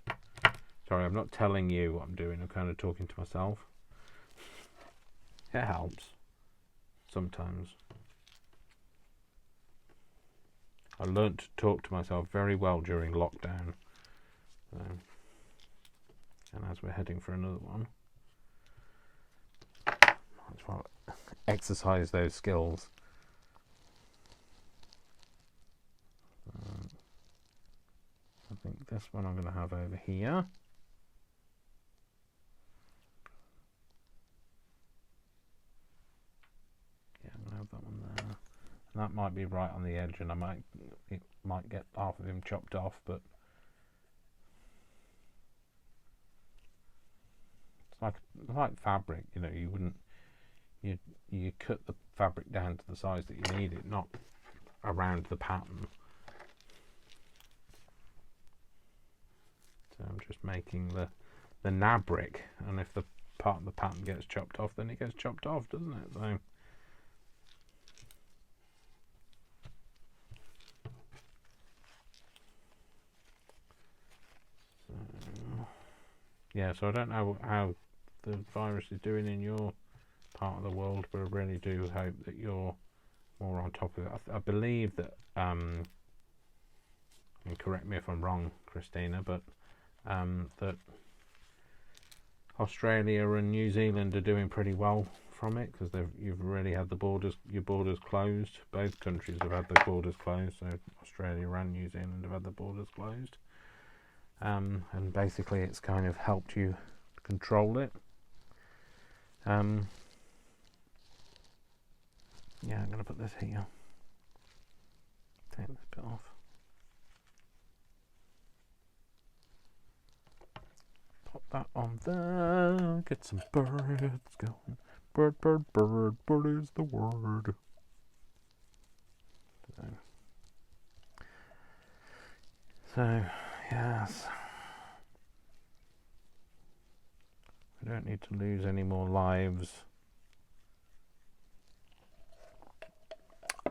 [SPEAKER 1] Sorry, I'm not telling you what I'm doing. I'm kind of talking to myself. It helps sometimes. I learnt to talk to myself very well during lockdown. And as we're heading for another one, might as well exercise those skills. I think this one I'm going to have over here. Yeah, I'm going to have that one there. And that might be right on the edge, and it might get half of him chopped off, but it's like fabric, you know. You wouldn't you cut the fabric down to the size that you need it, not around the pattern. So I'm just making the Nabric, and if the part of the pattern gets chopped off, then it gets chopped off, doesn't it? So yeah, so I don't know how the virus is doing in your part of the world, but I really do hope that you're more on top of it. I believe that, and correct me if I'm wrong, Christina, but that Australia and New Zealand are doing pretty well from it, because you've already had your borders closed. Both countries have had the borders closed, so Australia and New Zealand have had the borders closed. And basically it's kind of helped you control it. Yeah, I'm going to put this here. Take this bit off. Pop that on there. Get some birds going. Bird, bird, bird. Bird is the word. So yes. We don't need to lose any more lives.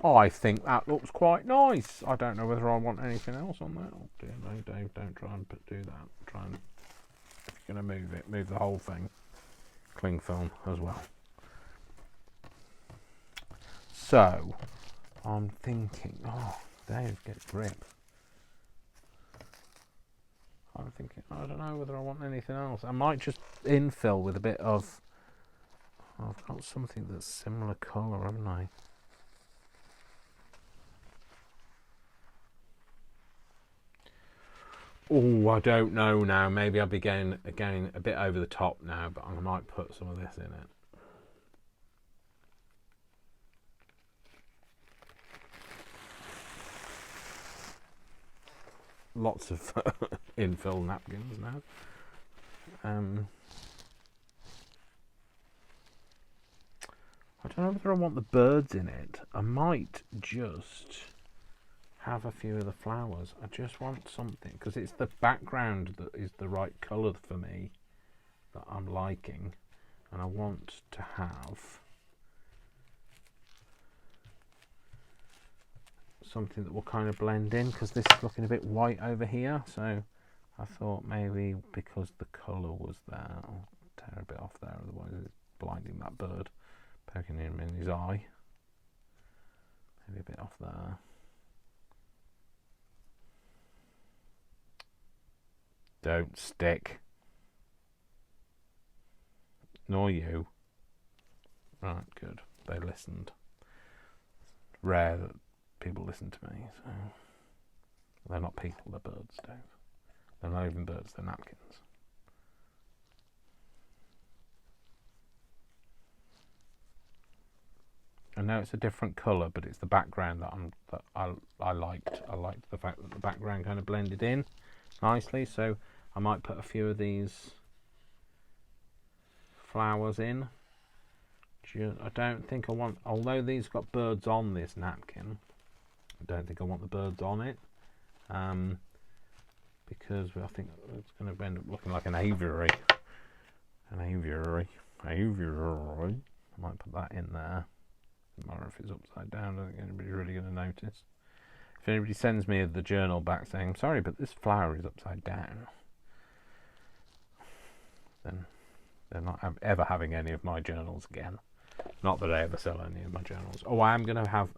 [SPEAKER 1] I think that looks quite nice. I don't know whether I want anything else on that. Oh dear, no, Dave, don't try and do that. Try and, if you're going to move it, move the whole thing. Cling film as well. So, I'm thinking, oh, Dave, get grip. I'm thinking, I don't know whether I want anything else. I might just infill with a bit of, I've got something that's similar colour, haven't I? Oh, I don't know now. Maybe I'll be going a bit over the top now, but I might put some of this in it. Lots of infill napkins now. I don't know whether I want the birds in it. I might just have a few of the flowers. I just want something, because it's the background that is the right colour for me that I'm liking, and I want to have something that will kind of blend in, because this is looking a bit white over here, so I thought maybe because the colour was there, I'll tear a bit off there, otherwise it's blinding that bird, poking him in his eye. Maybe a bit off there. Don't stick. Nor you. Right, good. They listened. It's rare that people listen to me, so they're not people, they're birds, Dave. They're not even birds, they're napkins. I know it's a different colour, but it's the background that I liked. I liked the fact that the background kind of blended in nicely, so I might put a few of these flowers in. I don't think I want, although these got birds on this napkin, I don't think I want the birds on it, because I think it's going to end up looking like an aviary. An aviary. Aviary. I might put that in there. Doesn't matter if it's upside down, I don't think anybody's really going to notice. If anybody sends me the journal back saying, sorry, but this flower is upside down, then they're not ever having any of my journals again. Not that I ever sell any of my journals. Oh, I am going to have,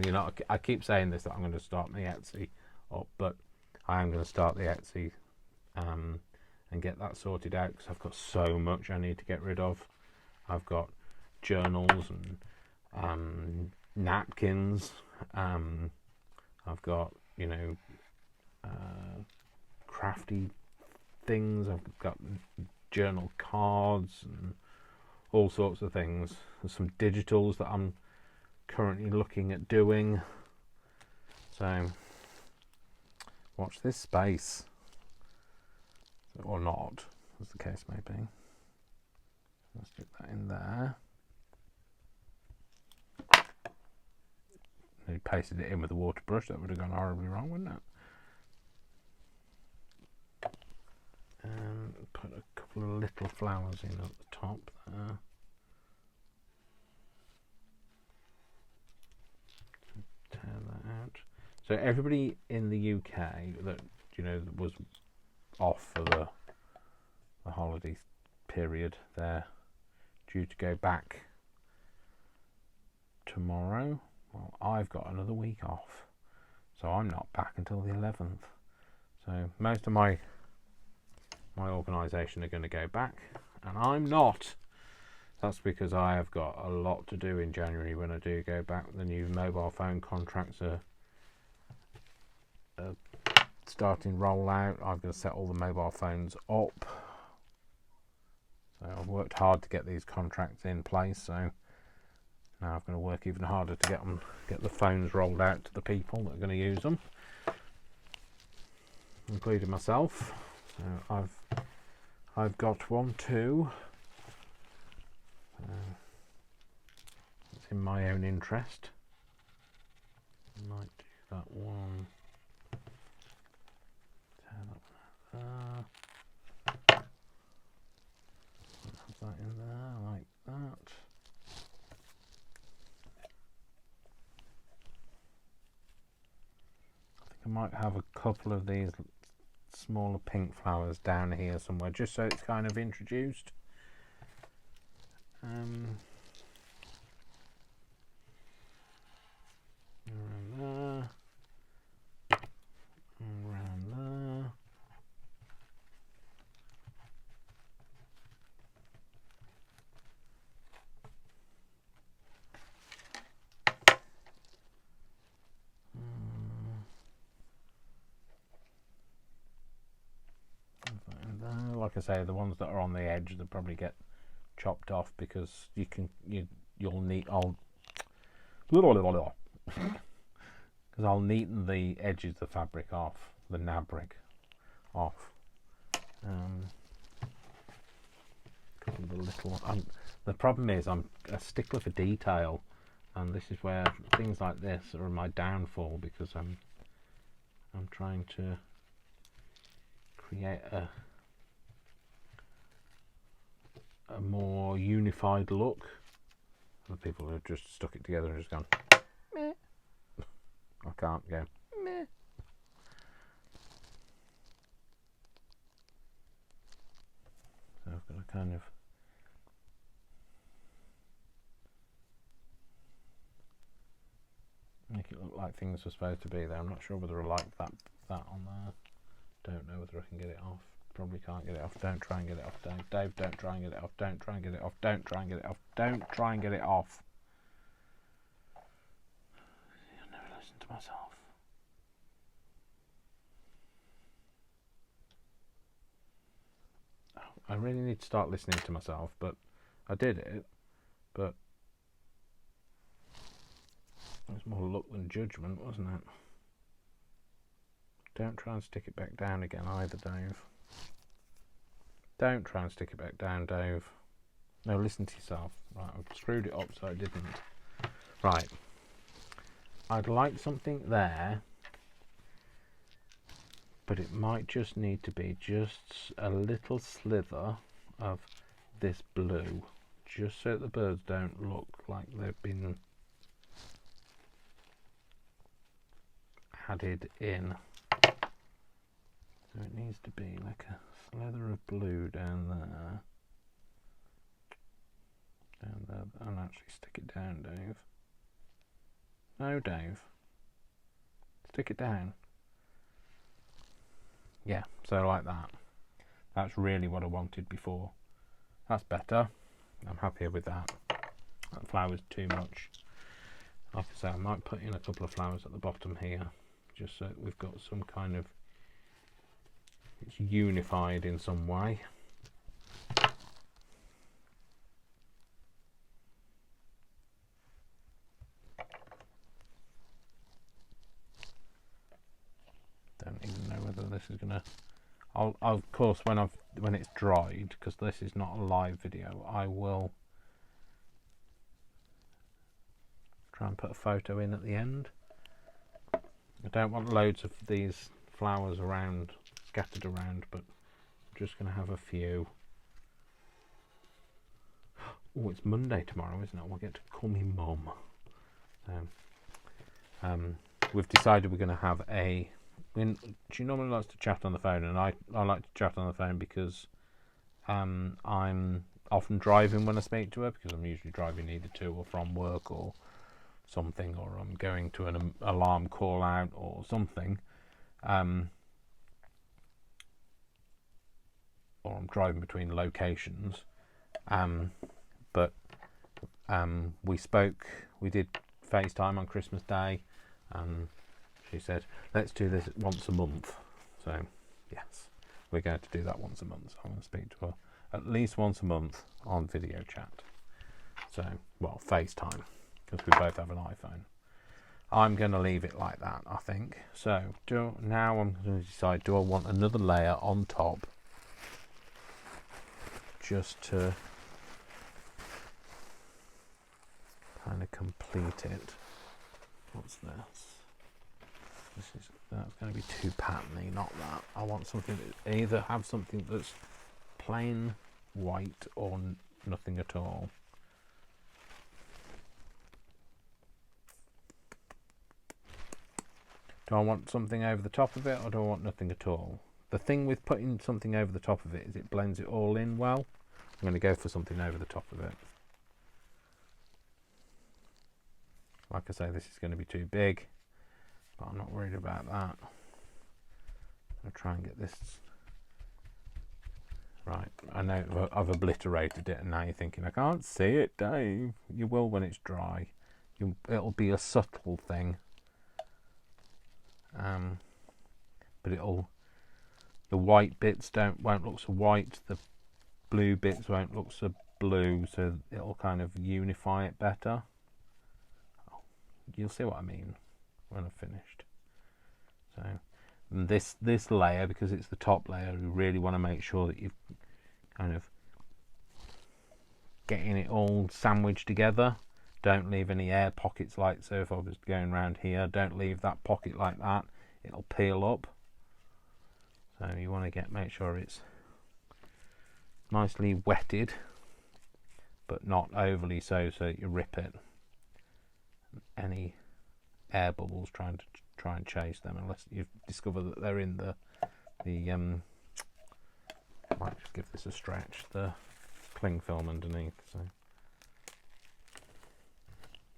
[SPEAKER 1] you know, I keep saying this, that I'm going to start my Etsy up, but I am going to start the Etsy and get that sorted out, because I've got so much I need to get rid of. I've got journals and napkins. I've got, you know, crafty things. I've got journal cards and all sorts of things. There's some digitals that I'm currently looking at doing. So watch this space, or not, as the case may be. Let's stick that in there. He pasted it in with a water brush. That would have gone horribly wrong, wouldn't it? And put a couple of little flowers in at the top there. Tear that out. So everybody in the UK that, you know, was off for the holiday period, they're due to go back tomorrow. Well, I've got another week off, so I'm not back until the 11th. So most of my organisation are going to go back, and I'm not. That's because I have got a lot to do in January when I do go back. The new mobile phone contracts are starting rollout. I've got to set all the mobile phones up. So I've worked hard to get these contracts in place, so now I'm going to work even harder to get the phones rolled out to the people that are going to use them, including myself. So I've got 1, 2. It's in my own interest. I might do that one. Tear that one out there. Have that in there like that. I might have a couple of these smaller pink flowers down here somewhere, just so it's kind of introduced. Around there. Around there. Like I say, the ones that are on the edge, they'll probably get chopped off, because you'll need because I'll neaten the edges of the fabric off, the Nabric off. Couple of the little. The problem is I'm a stickler for detail, and this is where things like this are my downfall, because I'm trying to create a more unified look. Other people have just stuck it together and just gone meh. I can't go meh. I've got to kind of make it look like things were supposed to be there. I'm not sure whether I like that on there. Don't know whether I can get it off. Probably can't get it off. Don't try and get it off, Dave. Dave, don't try and get it off. Don't try and get it off. Don't try and get it off. Don't try and get it off. I never listen to myself. I really need to start listening to myself, but I did it, but it was more luck than judgment, wasn't it? Don't try and stick it back down again either, Dave. Don't try and stick it back down, Dave. No, listen to yourself. Right, I've screwed it up so I didn't. Right. I'd like something there, but it might just need to be just a little slither of this blue, just so the birds don't look like they've been added in. So it needs to be like a slither of blue down there. Down there. I'll actually stick it down, Dave. No, Dave. Stick it down. Yeah, so like that. That's really what I wanted before. That's better. I'm happier with that. That flower's too much. Like I say, I might put in a couple of flowers at the bottom here, just so we've got some kind of, it's unified in some way. Don't even know whether this is gonna. I'll of course when it's dried, because this is not a live video, I will try and put a photo in at the end. I don't want loads of these flowers around, scattered around, but I'm just going to have a few. Oh, it's Monday tomorrow, isn't it? We'll get to call me Mum. We've decided we're going to have a. She normally likes to chat on the phone, and I like to chat on the phone because I'm often driving when I speak to her, because I'm usually driving either to or from work or something, or I'm going to an alarm call out or something, or I'm driving between locations. But we did FaceTime on Christmas Day, and she said, let's do this once a month. So yes, we're going to do that once a month. So I'm going to speak to her at least once a month on video chat. So, well, FaceTime, because we both have an iPhone. I'm going to leave it like that, I think. So now I'm going to decide, do I want another layer on top just to kind of complete it? What's this? That's going to be too patterny, not that. I want something that either have something that's plain white or nothing at all. Do I want something over the top of it, or do I want nothing at all? The thing with putting something over the top of it is it blends it all in well. I'm going to go for something over the top of it. Like I say, this is going to be too big, but I'm not worried about that. I'll try and get this right. I know I've obliterated it, and now you're thinking, I can't see it, Dave. You will when it's dry. It'll be a subtle thing. But the white bits won't look so white, the blue bits won't look so blue, so it'll kind of unify it better. You'll see what I mean when I've finished. So this layer, because it's the top layer, you really want to make sure that you've kind of getting it all sandwiched together. Don't leave any air pockets, like so if I was going around here, don't leave that pocket like that, it'll peel up. So you want to make sure it's nicely wetted, but not overly so that you rip it. Any air bubbles, try and chase them, unless you discover that they're in the Might just give this a stretch, the cling film underneath. So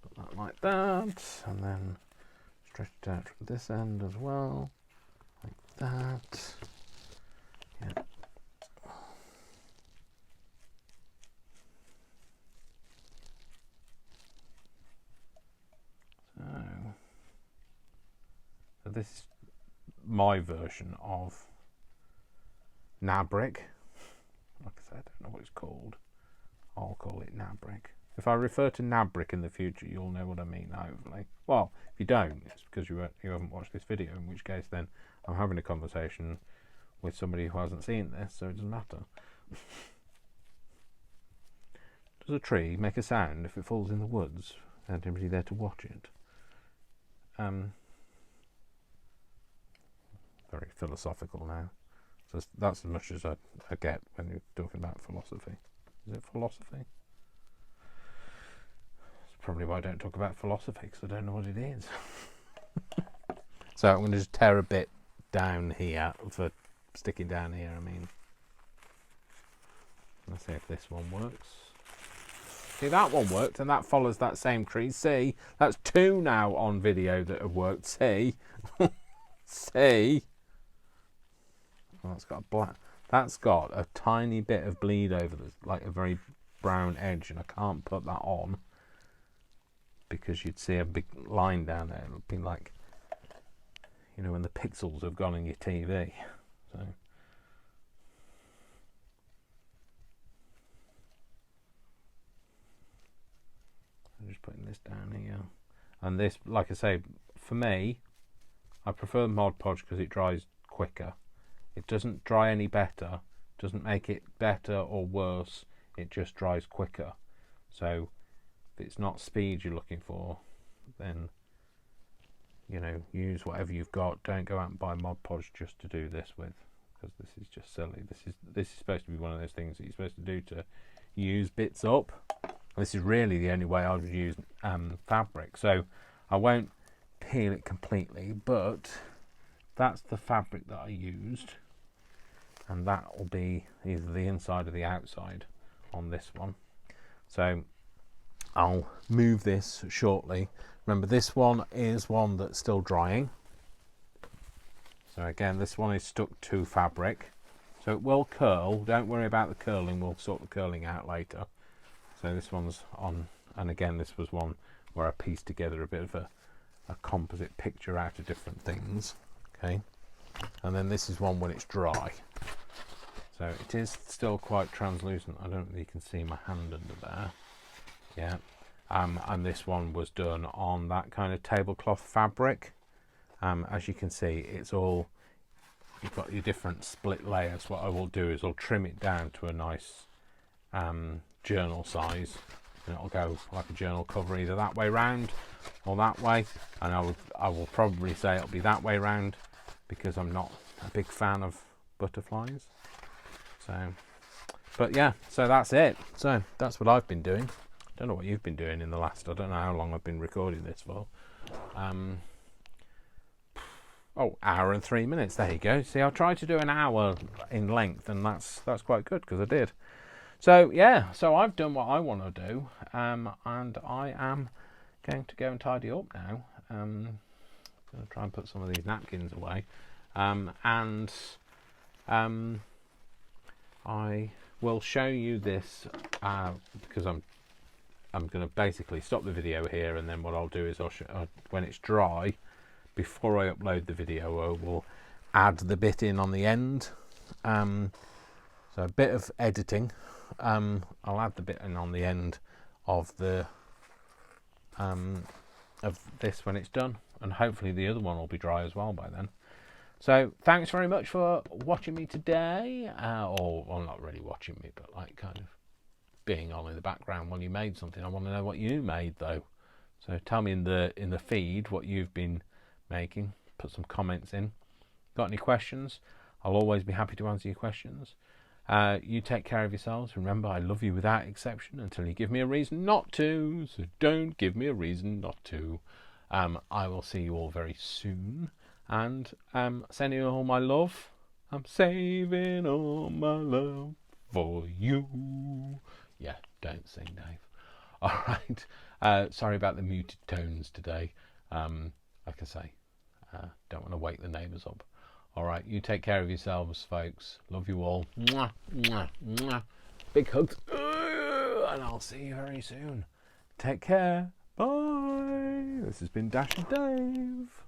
[SPEAKER 1] put that like that, and then stretch it out from this end as well, like that. Yeah. So this is my version of Nabric. Like I said, I don't know what it's called. I'll call it Nabric. If I refer to Nabric in the future, you'll know what I mean, hopefully. Well, if you don't, it's because you haven't watched this video, in which case then I'm having a conversation with somebody who hasn't seen this, so it doesn't matter. Does a tree make a sound if it falls in the woods without anybody there to watch it? Very philosophical now. So that's as much as I get when you're talking about philosophy. Is it philosophy? That's probably why I don't talk about philosophy, because I don't know what it is. So I'm going to just tear a bit down here, for sticking down here, I mean. Let's see if this one works. See, that one worked, and that follows that same tree. See, that's 2 now on video that have worked. See? See? Well, that's got a tiny bit of bleed over this, like a very brown edge, and I can't put that on because you'd see a big line down there. It would be like, you know, when the pixels have gone on your TV. So I'm just putting this down here, and this, like I say, for me, I prefer Mod Podge because it dries quicker. It doesn't dry any better, doesn't make it better or worse, it just dries quicker. So if it's not speed you're looking for, then, you know, use whatever you've got. Don't go out and buy Mod Podge just to do this with, because this is just silly. This is supposed to be one of those things that you're supposed to do to use bits up. This is really the only way I would use fabric. So I won't peel it completely, but that's the fabric that I used, and that will be either the inside or the outside on this one. So I'll move this shortly. Remember, this one is one that's still drying. So again, this one is stuck to fabric, so it will curl. Don't worry about the curling, we'll sort the curling out later. So this one's on, and again, this was one where I pieced together a bit of a composite picture out of different things. Okay, and then this is one when it's dry. So it is still quite translucent. I don't think you can see my hand under there. Yeah, and this one was done on that kind of tablecloth fabric. As you can see, it's all, you've got your different split layers. What I will do is I'll trim it down to a nice journal size, and it'll go like a journal cover, either that way round or that way. And I will probably say it'll be that way round, because I'm not a big fan of butterflies. So, but yeah, so that's it. So that's what I've been doing. Don't know what you've been doing in the last, I don't know how long I've been recording this for. Hour and 3 minutes. There you go. See, I tried to do an hour in length, and that's quite good, because I did. So yeah, so I've done what I want to do, and I am going to go and tidy up now. I'm going to try and put some of these napkins away, and I will show you this because I'm going to basically stop the video here, and then what I'll do is I'll when it's dry, before I upload the video, I will add the bit in on the end. So a bit of editing. I'll add the bit in on the end of the of this when it's done, and hopefully the other one will be dry as well by then. So thanks very much for watching me today, or well, not really watching me, but like kind of being on in the background while you made something. I want to know what you made though, so tell me in the feed what you've been making. Put some comments in. Got any questions? I'll always be happy to answer your questions. You take care of yourselves. Remember, I love you without exception until you give me a reason not to. So don't give me a reason not to. I will see you all very soon, and sending you all my love. I'm saving all my love for you. Yeah, don't sing, Dave. All right. Sorry about the muted tones today. Like I say, don't want to wake the neighbours up. All right, you take care of yourselves, folks. Love you all. Mwah, mwah, mwah. Big hugs. And I'll see you very soon. Take care. Bye. This has been Dash and Dave.